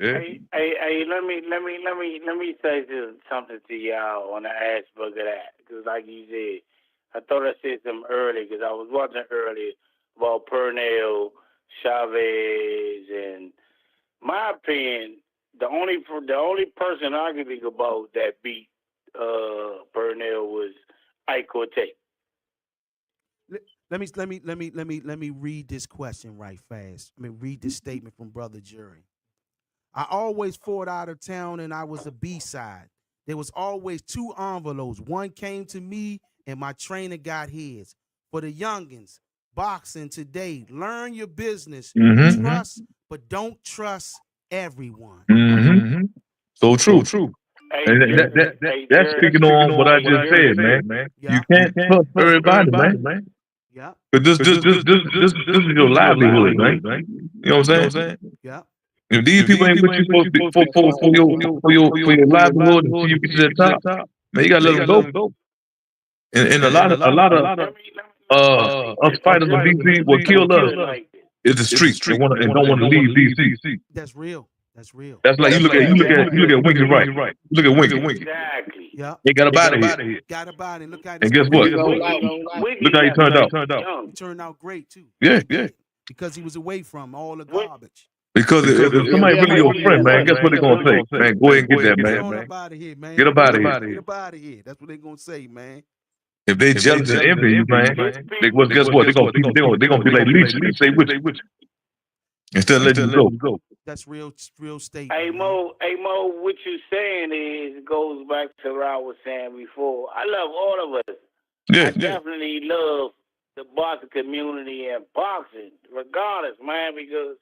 let me say something to y'all on the aspect of that, because like you said, I thought I said something earlier because I was watching earlier about Pernell, Chavez, and my opinion, the only person I can think about that beat Pernell was Ike Cortez. Let me read this question right fast. Read this statement from Brother Jury. I always fought out of town, and I was a B-side. There was always 2 envelopes. One came to me, and my trainer got his. For the youngins, boxing today, learn your business. Trust, but don't trust everyone. So true. And that's speaking on what I just said, man. You can't trust everybody, man. Yeah. But this is your livelihood, man. You know what I'm saying? Yeah. If these people ain't with you for your livelihood until you get to the top, man, you gotta let them go. And a lot of us fighters in DC, what killed us is the streets and don't want to leave DC. That's real. That's real. That's like you look at Winky Wright. Look at Winky. Exactly. Yeah. They got up out of here. Got about it. Look at And guess what? Look how he turned out. He turned out great too. Yeah. Because he was away from all the garbage. Because if somebody really your friend, man, guess what they're gonna say? Man, go ahead and get that, man. Get up out of here, man. Get up out of here. Get up out of here. That's what they're gonna say, man. If they jealous and envy you, man, guess what? They're gonna be like leeches and stay with you. Instead of letting you go. That's real statement. Hey Mo, what you saying is goes back to what I was saying before. I love all of us. I definitely love the boxing community and boxing, regardless, man, because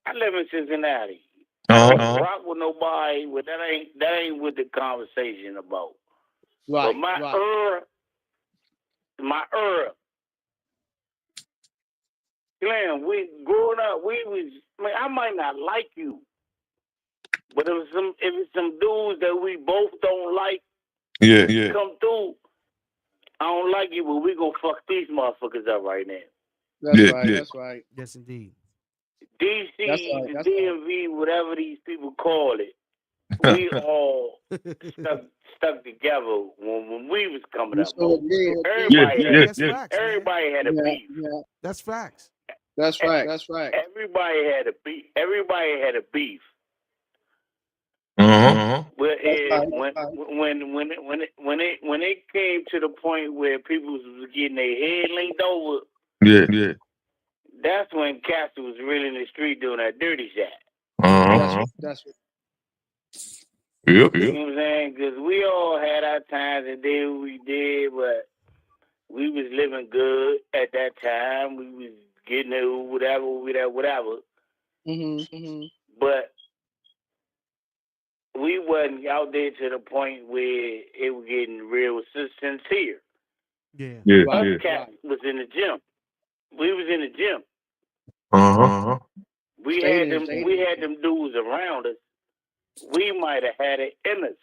I live in Cincinnati. I don't rock with nobody, but that ain't what the conversation about. Right. But my Glenn, we growing up, I might not like you, but if it's some dudes that we both don't like, come through. I don't like you, but we gonna fuck these motherfuckers up right now. That's right. Yes, indeed. DC, the DMV, whatever these people call it, we all stuck together when we was coming up. Everybody had a beef. That's facts. That's right. Everybody had a beef. When it came to the point where people was getting their head leaned over, that's when Castle was really in the street doing that dirty shit. That's You know what I'm saying? Because we all had our times and did what we did, but we was living good at that time. We was getting it, whatever. But we wasn't out there to the point where it was getting real sincere. Us cats was in the gym. We was in the gym. We had them dudes around us. We might have had it in us,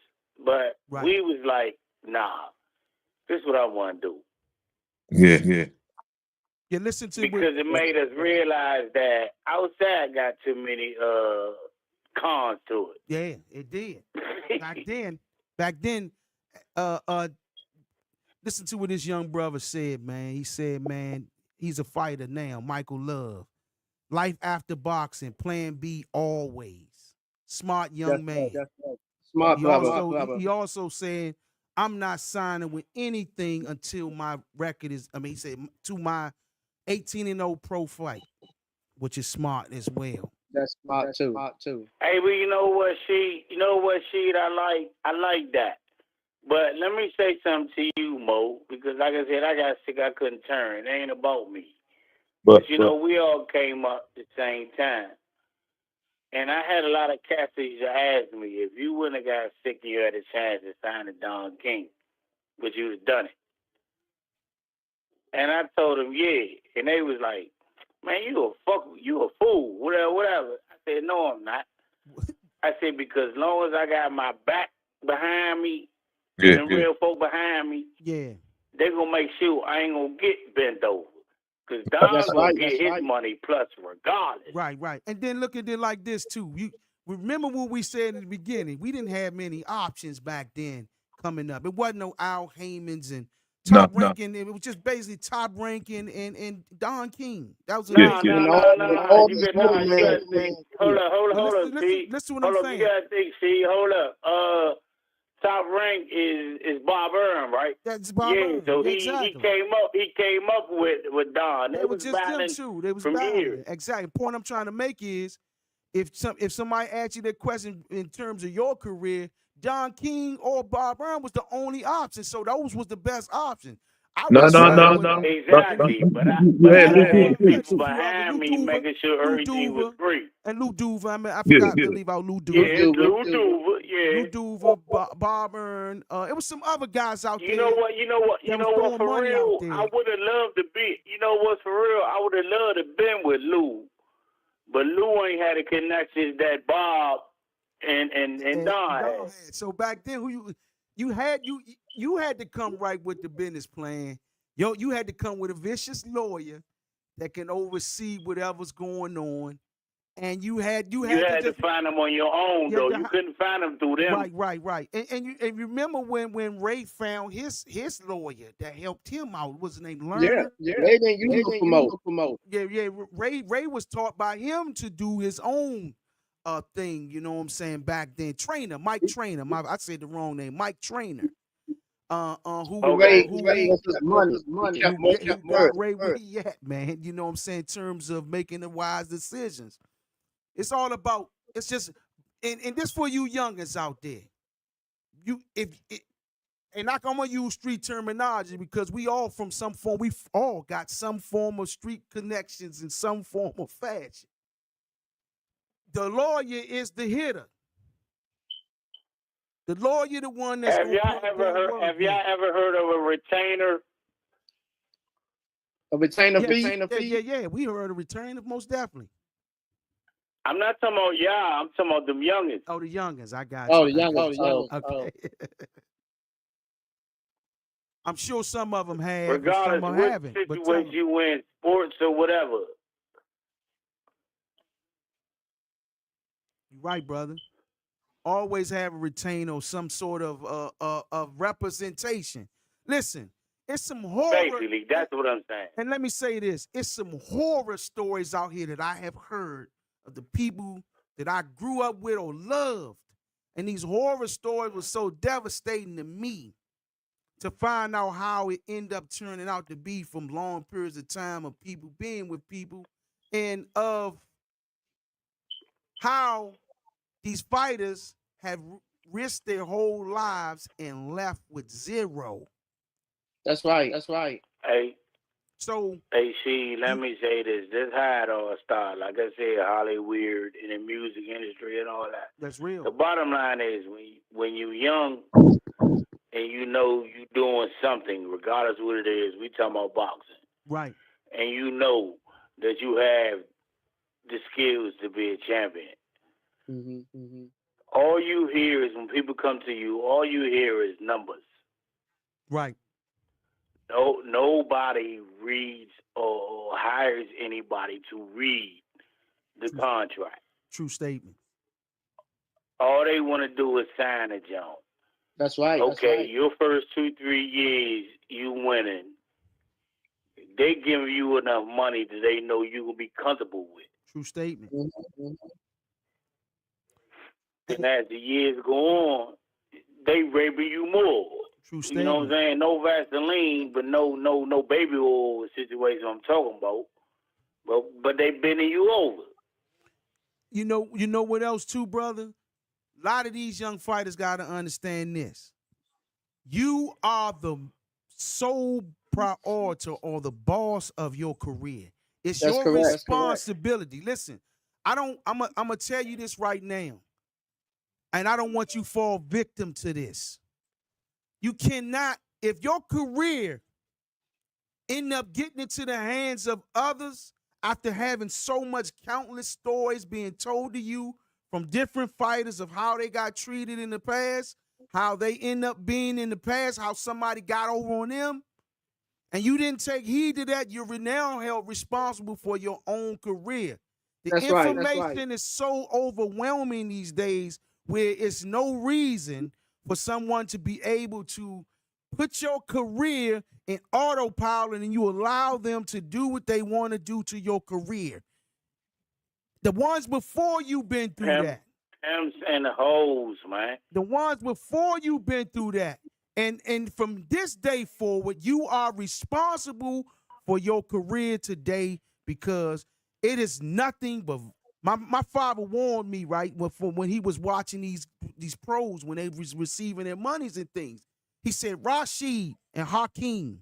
but we was like, nah, this is what I want to do. Yeah, listen to because it made us realize that outside got too many cons to it. Yeah, it did. Back then, listen to what this young brother said, man. He said, man, he's a fighter now, Michael Love. Life after boxing, plan B always. Smart young man. That's right. Smart brother. He also said, I'm not signing with anything until my record is, he said, to my 18-0 pro fight, which is smart as well. That's smart too. Hey, but you know what, Sheed, I like that. But let me say something to you, Mo, because like I said, I got sick, I couldn't turn. It ain't about me. But we all came up at the same time. And I had a lot of cats that used to ask me, if you wouldn't have got sick and you had a chance to sign to Don King, would you have done it? And I told them, yeah. And they was like, man, you a fool, whatever. I said, no, I'm not. I said, because as long as I got my back behind me, and real folk behind me, they're going to make sure I ain't going to get bent over. Because Don's going to get his money plus regardless. Right. And then look at it like this, too. You remember what we said in the beginning. We didn't have many options back then coming up. It wasn't no Al Haymans and Top Ranking. It was just basically Top Ranking and Don King. That was no. Hold up. Listen to what I'm saying. You gotta think, see, hold up. Top Rank is Bob Earl, right? That's Bob Earl. So he came up with Don. It was just them two. They was battling. Exactly. The point I'm trying to make is, if somebody asks you that question in terms of your career, Don King or Bob Earl was the only option. So those was the best option. No. Exactly. But I had people behind me making sure everything was free. And Lou Duva. I forgot to leave out Lou Duva. Lou Duva, Bob Earl. It was some other guys out there. You know what, for real, I would have loved to be, I would have loved to been with Lou. but Lou ain't had the connections that Bob and Don had. So back then, you had to come right with the business plan. You had to come with a vicious lawyer that can oversee whatever's going on, and you had to find them on your own though. You couldn't find them through them. Right. And you remember when Ray found his lawyer that helped him out. What's his name? Lerner? Yeah. Ray didn't use to promote. Yeah. Ray was taught by him to do his own thing. You know what I'm saying? Back then, Mike Trainer. I said the wrong name. Mike Trainer. Who Ray where he at, man? You know what I'm saying? In terms of making the wise decisions. It's all about, it's just, and this for you youngins out there. And I'm gonna use street terminology because we all from some form, we've all got some form of street connections in some form of fashion. The lawyer is the hitter. The lawyer, the one that's Have y'all ever heard of a retainer? A retainer fee? Yeah. We heard of retainer, most definitely. I'm not talking about y'all. I'm talking about them youngins. Oh, the youngins. I got you. The youngins. Okay. I'm sure some of them have. Regardless some of what situation you in, sports or whatever. You're right, brother. Always have a retainer or some sort of representation. Listen, it's some horror. Basically, that's what I'm saying. And let me say this. It's some horror stories out here that I have heard of the people that I grew up with or loved. And these horror stories were so devastating to me to find out how it ended up turning out to be from long periods of time of people being with people and of how these fighters have risked their whole lives and left with zero. That's right. Hey, so let me say this. This how it all started. Like I said, Hollywood in the music industry and all that. That's real. The bottom line is when you're young and you know you doing something, regardless of what it is, we talking about boxing. Right. And you know that you have the skills to be a champion. Mm-hmm. All you hear is when people come to you, all you hear is numbers. Right. Nobody reads or hires anybody to read the contract. True statement. All they want to do is sign a joint. That's right. Okay, your first 2-3 years, you winning. They giving you enough money that they know you will be comfortable with. True statement. Mm-hmm. And as the years go on, they rape you more. True statement. You know what I'm saying? No Vaseline, but no baby oil situation I'm talking about. But they bending you over. You know what else too, brother? A lot of these young fighters got to understand this. You are the sole priority or the boss of your career. It's That's your correct. responsibility. Listen, I'm gonna tell you this right now. And I don't want you to fall victim to this. You cannot, if your career end up getting into the hands of others after having so much countless stories being told to you from different fighters of how they got treated in the past, how they end up being in the past, how somebody got over on them, and you didn't take heed to that, you're now held responsible for your own career. The information is so overwhelming these days where it's no reason for someone to be able to put your career in autopilot and you allow them to do what they want to do to your career. The ones before you been through that. Pimps and the hoes, man. The ones before you been through that. And from this day forward, you are responsible for your career today because it is nothing but my father warned me, right, when he was watching these pros, when they was receiving their monies and things. He said, Rashid and Hakeem,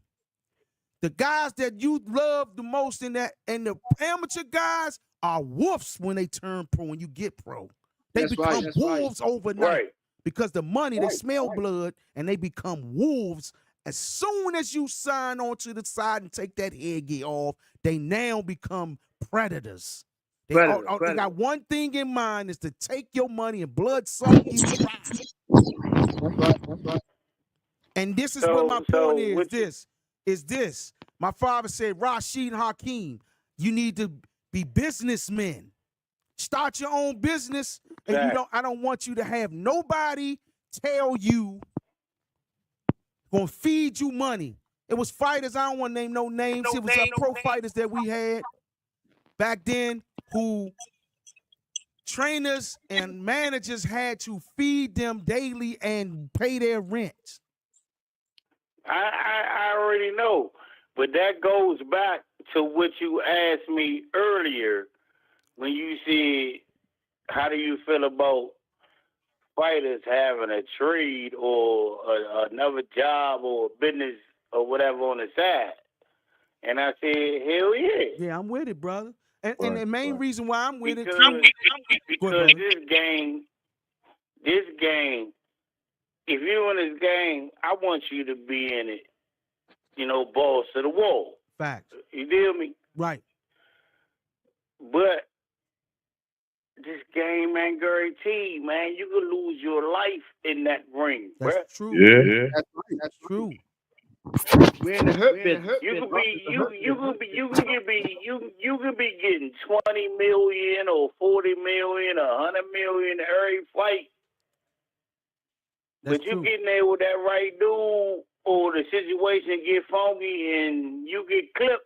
the guys that you love the most in that, and the amateur guys are wolves when they turn pro, when you get pro. They become wolves overnight because the money, they smell blood, and they become wolves. As soon as you sign on to the side and take that headgear off, they now become predators. They Predator. got one thing in mind, is to take your money and blood suck you dry. That's right. And this is what my point is. what you- This. My father said, Rashid Hakeem, you need to be businessmen. Start your own business, and Right. I don't want you to have nobody tell you gonna feed you money. It was fighters, I don't want to name no names. It was pro fighters that we had back then who trainers and managers had to feed them daily and pay their rent. I already know, but that goes back to what you asked me earlier when you said, how do you feel about fighters having a trade or another job or business or whatever on the side? And I said, hell yeah. Yeah, I'm with it, brother. And the main Right. reason why I'm with it Because brother. this game, if you're in this game, I want you to be in it, balls to the wall. Facts. You feel me? Right. But this game ain't guaranteed, man. You could lose your life in that ring, bruh. That's true. Yeah. That's right. That's True. We're in the hurt business. You could be getting 20 million or 40 million or 100 million every fight. That's But you true. getting there with that right dude, or the situation get funky and you get clipped,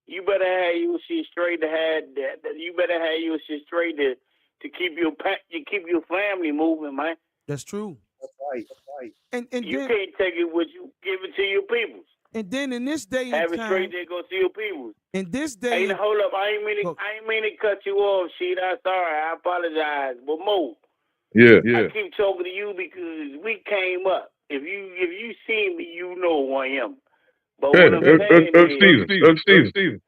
you better have your shit straight to have that. You better have your shit straight to keep your family moving, man. That's true. That's right. That's right. And You then can't take it what you give it to your peoples. and then in this day Have and it straight time, there, go to your peoples. in this Hey, day, now, hold up. I ain't Look. mean to cut you off, Sheet. I'm sorry. I apologize. But Mo, Yeah. I keep talking to you because we came up. If you see me, you know who I am. But Yeah. what I'm saying Irv is, Stevens.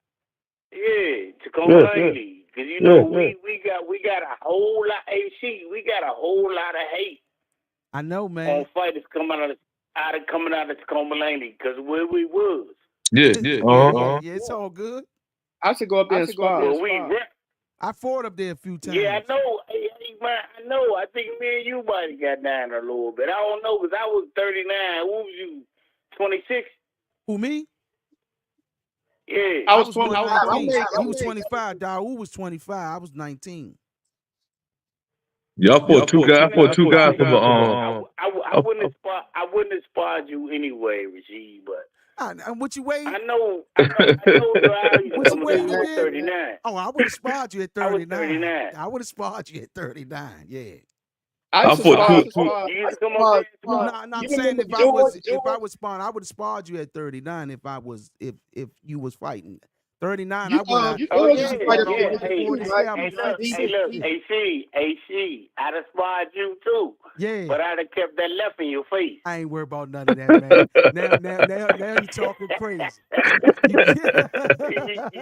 yeah, Tacoma Langley, because Yeah. we got a whole lot. AC, we got a whole lot of hate I know, on man. fighters coming out of Tacoma Langley because where we was. Yeah. Yeah, it's all good. I should go up there and spar. Well, we rep. I fought up there a few times. Yeah, I know. Hey, man, I know. I think me and you might have got down a little bit. I don't know because I was 39. What was you? 26? Who, me? Yeah. I was good 25. 19. I He was made- 25. Daoud was 25. I was 19. Y'all fought two guys. From I wouldn't have sparred you anyway, Rasheed, but And what you weigh? I know you What you coming weigh in at again? 39. Oh, I would have sparred you at I was 39. 39. I would have sparred you at 39. Yeah. I used to fought spar- two- spar- You used to come spar- up there. No, spar- I'm you saying remember if I was George? sparring, I would have sparred you at 39 if you was fighting. 39, You, I would have. you Oh, always yeah, used to fight up yeah. there. Hey, look, Yeah. AC, I'd have sparred you too, Yeah. but I'd have kept that left in your face. I ain't worried about none of that, man. now you talking crazy.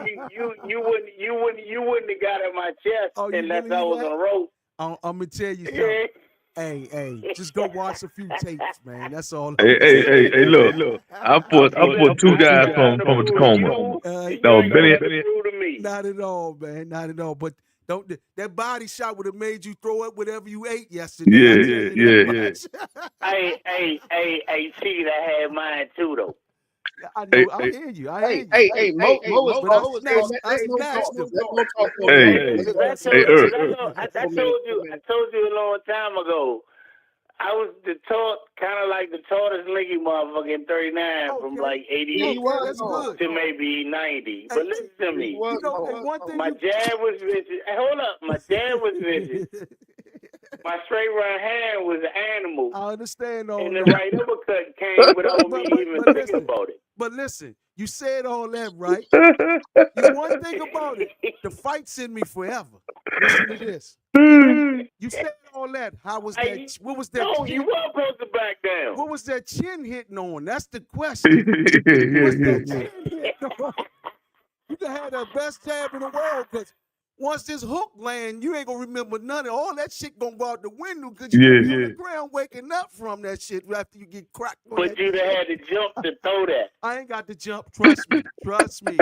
You wouldn't have got in my chest Oh, you unless really I was that? on the road. I'm gonna tell you something. Yeah. Hey, just go watch a few tapes, man. That's all. Hey, look. I fought two guys from Tacoma. That was Benny. Not at all, man. Not at all. But don't that body shot would have made you throw up whatever you ate yesterday. Yeah, I tell you that much. Hey, see, I had mine too, though. I know. I hear you. I hear you. Hey, Mo was But Mo was that's let's no next. talk. Let's no talk. Hey. I told you a long time ago. I was kind of like the tallest linky motherfucker in 39 from Okay. like 80 Yeah, that's good. to maybe 90. But listen to me. You know, and one thing My you- dad was vicious. Hey, hold up. My dad was vicious. My straight right hand was an animal. I understand all And the that. right uppercut came without me even but thinking about it. But listen, you said all that, right? There's one thing about it. The fight's in me forever. Listen to this. You said all that. How was Hey, that? What was that? No, chin, you were supposed to back down. what was that chin hitting on? That's the question. What's that chin hitting on? You can have the best jab in the world, because once this hook land, you ain't gonna remember none of all that shit. Gonna go out the window because you're on the ground waking up from that shit after you get cracked. On But that you'd have chin. had to jump to throw that. I ain't got to jump. Trust me. Trust me.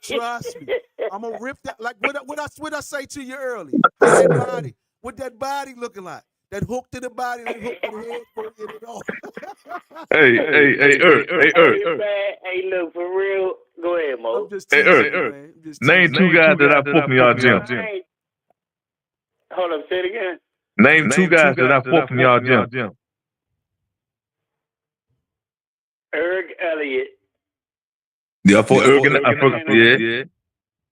Trust me. I'm gonna rip that like what I say to you earlier. How that body, what that body looking like? That hook to the body, that hook to the head, working it all. Hey, Man, hey, look, for real. Go ahead, Mo. I'm just Hey, teasing Earth. you, man. I'm just Name teasing. two guys that I fought from y'all gym. Hold up, say it again. Name two guys that I fought from y'all gym. Eric Elliott. Yeah, I fought Eric. Yeah.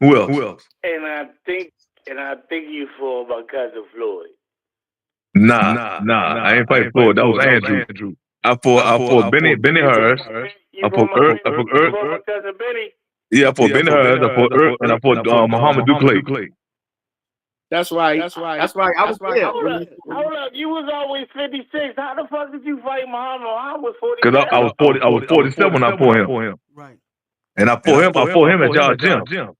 Who else? And I think you fought my cousin Floyd. Nah. I ain't fighting Floyd. That was Andrew. I fought Benny Harris. I fought Eric. You fought my cousin Benny? Yeah, I fought Benny Harris. I fought Eric, and I fought Muhammad Duclay. That's right. I was there. Hold up. You was always 56. How the fuck did you fight Muhammad? I was 47. Because I was 47 when I fought him. Right. And I fought him at y'all gym.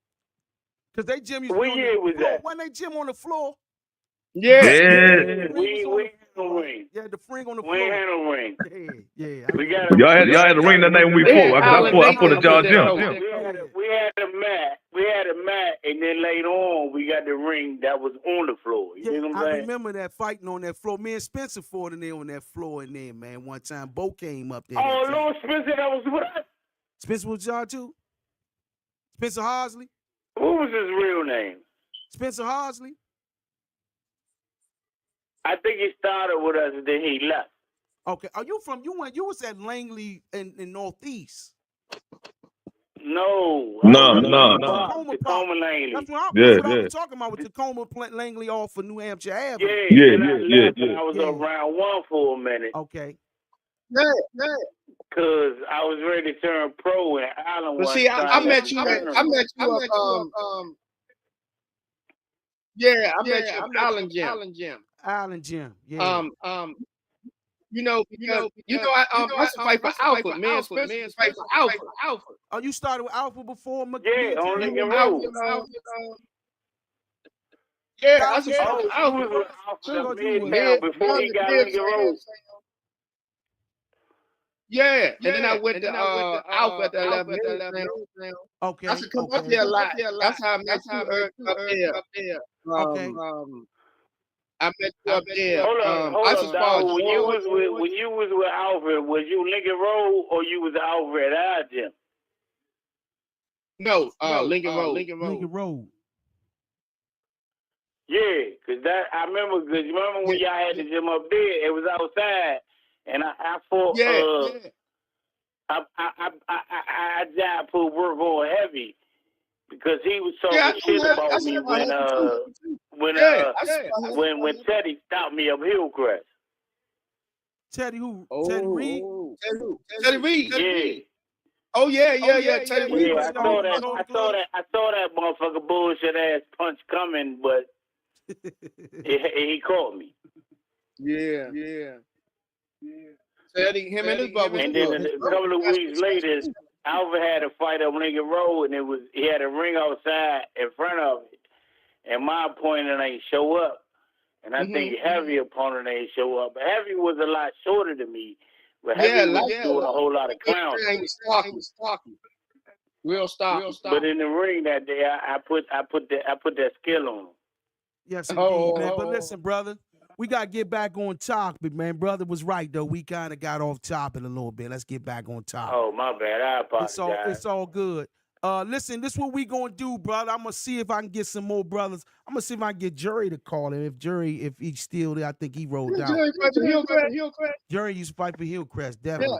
Because they gym used to What year was that? When they gym on the floor. Yeah. We ain't no ring. Yeah, the ring on the floor. We ain't had no ring. Yeah. Y'all had a ring that night when we fought. I fought at y'all gym. We had a mat, and then later on we got the ring that was on the floor. You know what I'm saying? I remember that fighting on that floor. Me and Spencer fought in there on that floor in there, man. One time, Bo came up there. Oh, Lord Spencer, that was with us. Spencer was y'all too? Spencer Harsley? What was his real name? Spencer Harsley? I think he started with us and then he left. Okay. Are you was at Langley in Northeast? No. Tacoma Langley. That's what I was talking about with Tacoma Langley off of New Hampshire Avenue. Yeah. I was around one for a minute. Okay. Yeah. Cause I was ready to turn pro in Allen. But see, I met you. I met you at Allen Gym. Island Gym. Yeah. I used to fight for Alpha, man. Spencer fight for Alpha. Oh, you started with Alpha before McGee? Yeah, on Lincoln Road. Yeah, I used to fight for Alpha before he got Lincoln Road. Yeah, and then I went to Alpha at the 11. Okay. I should come up here a lot. That's how I met you up there. Okay. I met you up there. Hold on. When you was with Alfred, was you Lincoln Road or you was Alfred at our gym? No, Lincoln Road. Lincoln Road. Yeah, I remember. Cause you remember when y'all had the gym up there? It was outside, and I fought. I tried put work on heavy because he was talking shit about me when Teddy stopped me up Hillcrest. Teddy who? Oh, Teddy Reed? Teddy Reed. Yeah. Oh yeah. Teddy Reed. Yeah, I saw that motherfucker bullshit ass punch coming, but he caught me. Yeah. Teddy, him and his brother. And then a couple of weeks later, Alvin had a fight up Lincoln Road, and he had a ring outside in front of it. And my opponent ain't show up. And I think Heavy opponent ain't show up. But Heavy was a lot shorter than me. But Heavy was doing a whole lot of clowning. Real stop. But in the ring that day, I put that skill on him. Yes, indeed, man. But listen, brother, we got to get back on topic, man. Brother was right, though. We kind of got off topic a little bit. Let's get back on topic. Oh, my bad. I apologize. It's all good. Listen, this is what we going to do, brother. I'm going to see if I can get some more brothers. I'm going to see if I can get Jury to call him. If he's still there, I think he rolled out. Jury used to fight for Hillcrest, definitely.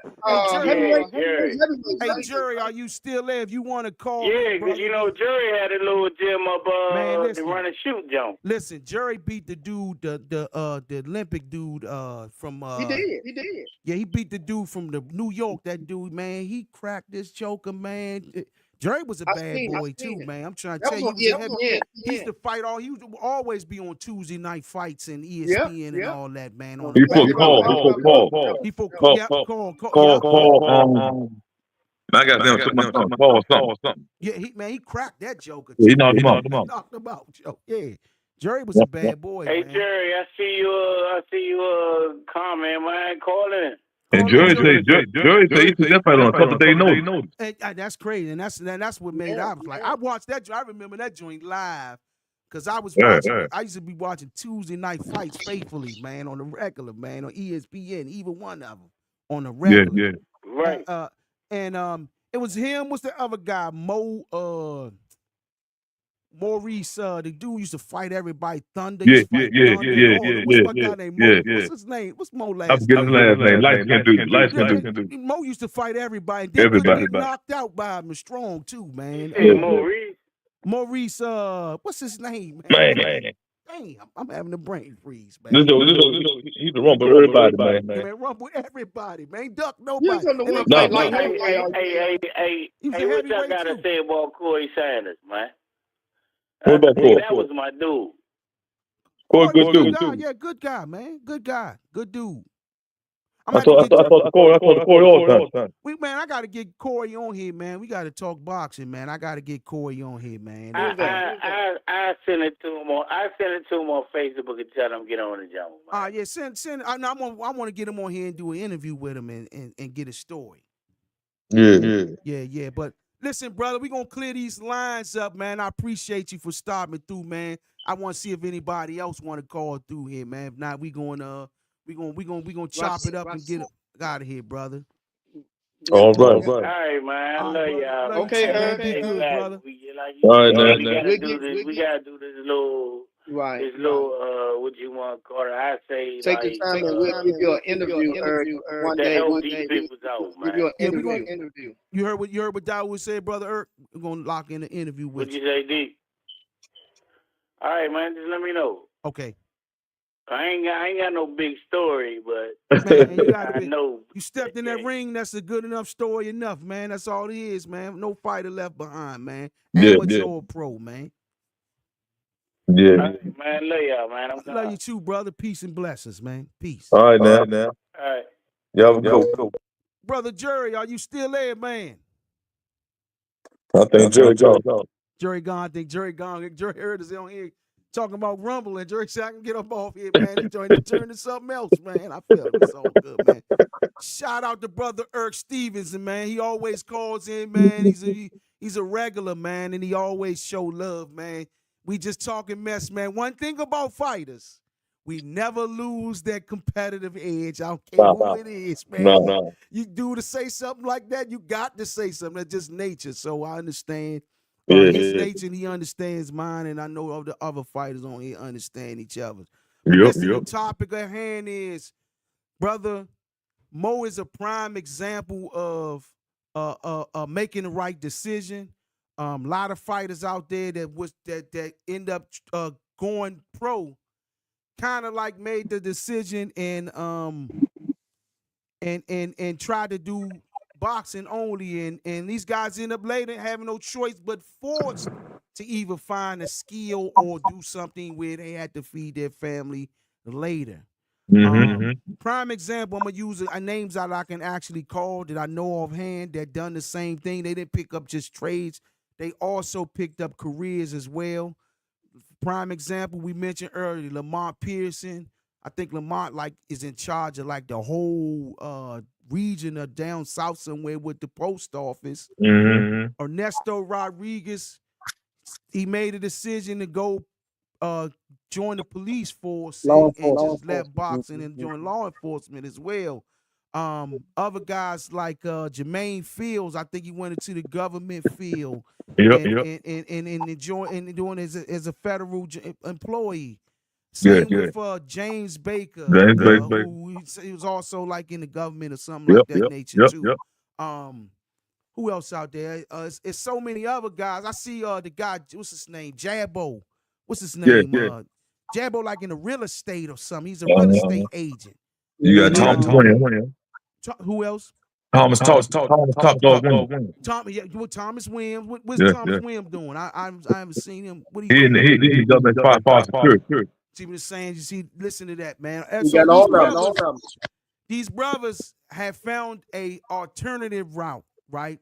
Hey, Jury, are you still there? If you want to call yeah, because, Jury had a little gym up to run and shoot jump. Listen, Jury beat the dude, the Olympic dude from... he did. Yeah, he beat the dude from the New York. That dude, man, he cracked this joker, man. Jerry was a bad boy too, man. I'm trying to tell you, he used to fight he used to always be on Tuesday night fights and ESPN and all that, man. He fought Paul. I got them took my Paul or something. Yeah, he cracked that joker. He knocked him out. Knocked him out. Yeah, Jerry was a bad boy. Hey, man. Jerry, I see you comment, man. Calling. And Call him Jerry say he took that fight on a couple day notice. And that's crazy, and that's what made I was like, I watched that. I remember that joint live because I was watching. I used to be watching Tuesday night fights faithfully, man, on the regular, man, on ESPN, even one of them on the regular. Right. And it was him. What's the other guy? Maurice, the dude used to fight everybody. Thunder. Yeah. What's my guy named Mo? What's his name? What's Mo last? I forget his last name. Light skin dude. Mo used to fight everybody. Then Everybody. get knocked out by him strong too, man. Hey, Maurice. Maurice, what's his name, man? Damn, I'm having a brain freeze, man. He's the rumble everybody, man. Man, rumble everybody, man. Duck nobody. Hey, what y'all gotta say about Corey Sanders, man? What about Corey? That was my dude. Corey, good dude. Yeah, good guy, man. Good guy. Good dude. I thought Corey all the time. Man, I gotta get Corey on here, man. We gotta talk boxing, man. I gotta get Corey on here, man. I send it to him on Facebook and tell him get on the jump. Yeah, send. I want to get him on here and do an interview with him and get a story. Yeah. But listen, brother, we gonna clear these lines up, man. I appreciate you for stopping through, man. I want to see if anybody else want to call through here, man. If not, we gonna chop it up and get out of here, brother. All right. All right, man. I love y'all. Okay, man. Be good, brother. All right, man. We gotta do this little, what you want to call it? I say, take your time and we'll give you an interview one day. Help these people out, man. Give you an interview. You heard what Dawood said, brother Irk? We're gonna lock in the interview with What'd you say, D? All right, man. Just let me know. Okay. I ain't got no big story, but man, I know you stepped in that ring. That's a good enough story enough, man. That's all it is, man. No fighter left behind, man. Amateur pro, man. Yeah. Right, man, love y'all, man. I love you too, brother. Peace and blessings, man. Peace. All right, now. All right. Y'all go. Brother Jerry, are you still there, man? I think Jerry gone. Jerry gone. I think Jerry gone. Jerry heard us on here talking about Rumble, and Jerry said, I can get up off here, man. He's trying to turn to something else, man. I feel it's all good, man. Shout out to brother Irk Stevenson, man. He always calls in, man. He's a regular, man, and he always show love, man. We just talking mess, man. One thing about fighters, we never lose that competitive edge. I don't care who it is, man. No. You do to say something like that, you got to say something. That's just nature. So I understand. His nature, and he understands mine, and I know all the other fighters on here understand each other. The topic at hand is, brother, Mo is a prime example of making the right decision. A lot of fighters out there that end up going pro, kind of like made the decision and tried to do boxing only, and these guys end up later having no choice but forced to either find a skill or do something where they had to feed their family later. Prime example, I'm gonna use names that I can actually call that I know offhand that done the same thing. They didn't pick up just trades; they also picked up careers as well. Prime example, we mentioned earlier, Lamont Pearson. I think Lamont is in charge of the whole region of down south somewhere with the post office. Ernesto Rodriguez, he made a decision to go join the police force and just left boxing and join law enforcement as well. Other guys like Jermaine Fields, I think he went into the government field and doing as a federal employee. Same with James Baker, who he was also in the government or something like that nature too. Who else out there? It's so many other guys. I see the guy, what's his name? Jabbo. What's his name? Jabbo, in the real estate or something. He's a real estate agent. You got Thomas Williams. Who else? Thomas Top Dog Williams. Thomas Williams. What's Thomas Williams doing? I haven't seen him. What he does that security. See what I'm saying? You see, listen to that, man. These brothers have found a alternative route, right?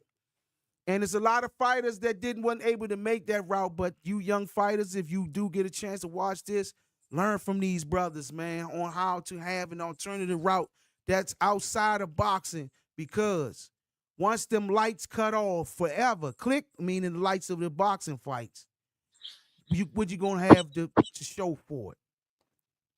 And there's a lot of fighters that wasn't able to make that route. But you young fighters, if you do get a chance to watch this, learn from these brothers, man, on how to have an alternative route that's outside of boxing, because once them lights cut off forever, click, meaning the lights of the boxing fights, what you gonna have to show for it?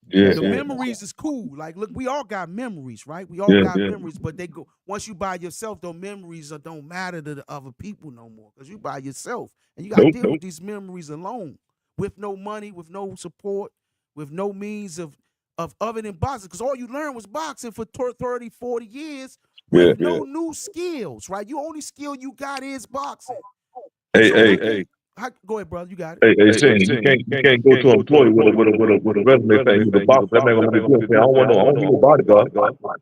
Yeah, The memories is cool. Like, look, we all got memories, right? We all got memories, but they go, once you by yourself, those memories don't matter to the other people no more, because you by yourself and you got to deal with these memories alone, with no money, with no support, with no means of other than boxing, because all you learned was boxing for 30, 40 years with no new skills, right? You only skill you got is boxing. Hey. Go ahead, brother. You got it. Hey, Shane, you can't go to an employee with a resume saying you're the boxer. That man gonna be good. I don't need a bodyguard.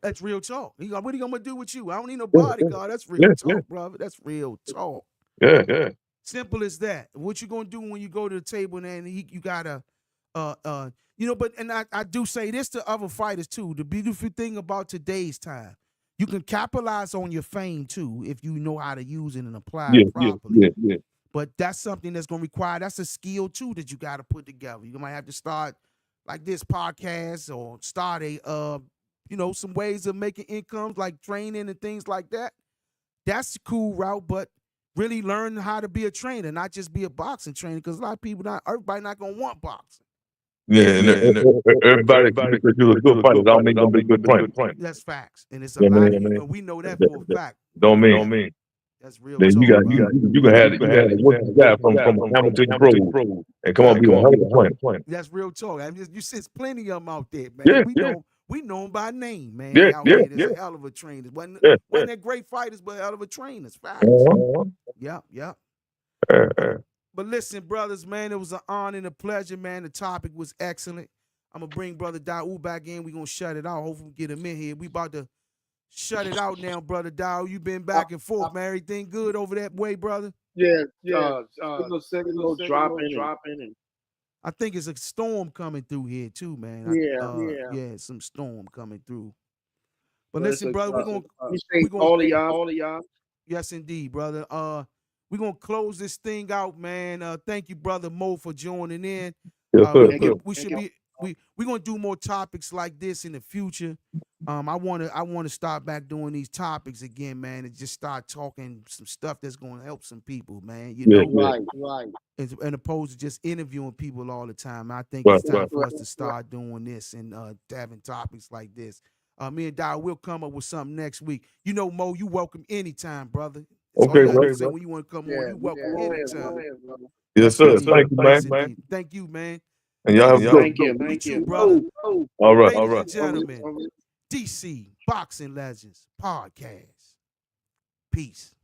That's real talk. What are you gonna do with you? I don't need no bodyguard. That's real talk, brother. That's real talk. Yeah. Simple as that. What you gonna do when you go to the table and you gotta, but I do say this to other fighters too. The beautiful thing about today's time, you can capitalize on your fame too if you know how to use it and apply it properly. Yeah. But that's something that's going to require, that's a skill too that you got to put together. You might have to start like this podcast, or start some ways of making incomes, like training and things like that. That's the cool route, but really learn how to be a trainer, not just be a boxing trainer, because a lot of people, everybody not going to want boxing. Yeah, and everybody because you're a good fighter, don't mean you're gonna be a good trainer. That's facts. And it's a lot of, we know that for a fact. Don't mean. That's real. Then you can have a guy from amateur to pro and come on be a hell of a trainer. That's real talk. I mean, you see, plenty of them out there, man. We know them by name, man. Out here, there's a hell of a trainers. Wasn't that great fighters, but hell of a trainers. Facts. Yep. But listen, brothers, man, it was an honor and a pleasure, man. The topic was excellent. I'm gonna bring Brother Dow back in. We're gonna shut it out. Hopefully we get him in here. We about to shut it out now, Brother Dow. You been back and forth, man. Everything good over that way, brother? Yeah. Signal dropping. I think it's a storm coming through here too, man. Yeah, some storm coming through. But listen, brother, we're gonna all of y'all. Yes, indeed, brother. We're gonna close this thing out, man. Thank you, Brother Mo, for joining in. We're gonna do more topics like this in the future. I wanna start back doing these topics again, man, and just start talking some stuff that's gonna help some people, man. Right. As opposed to just interviewing people all the time. I think it's time for us to start doing this and having topics like this. Me and Dow will come up with something next week. Mo, you welcome anytime, brother. Okay, right. When you want to come on, you welcome anytime. Yes, sir. Thank you, man. Thank you, man. And y'all have a good Thank you, brother. All right. Ladies and gentlemen, DC Boxing Legends Podcast. Peace.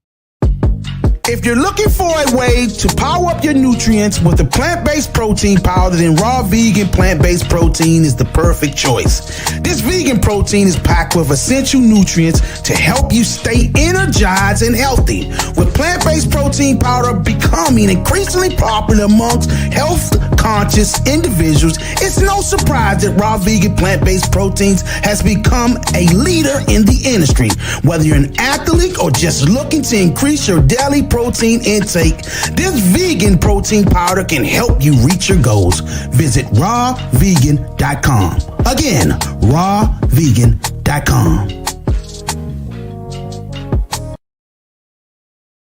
If you're looking for a way to power up your nutrients with a plant-based protein powder, then Raw Vegan Plant-Based Protein is the perfect choice. This vegan protein is packed with essential nutrients to help you stay energized and healthy. With plant-based protein powder becoming increasingly popular amongst health-conscious individuals, it's no surprise that Raw Vegan Plant-Based Proteins has become a leader in the industry. Whether you're an athlete or just looking to increase your daily protein intake, this vegan protein powder can help you reach your goals. Visit rawvegan.com. Again, rawvegan.com.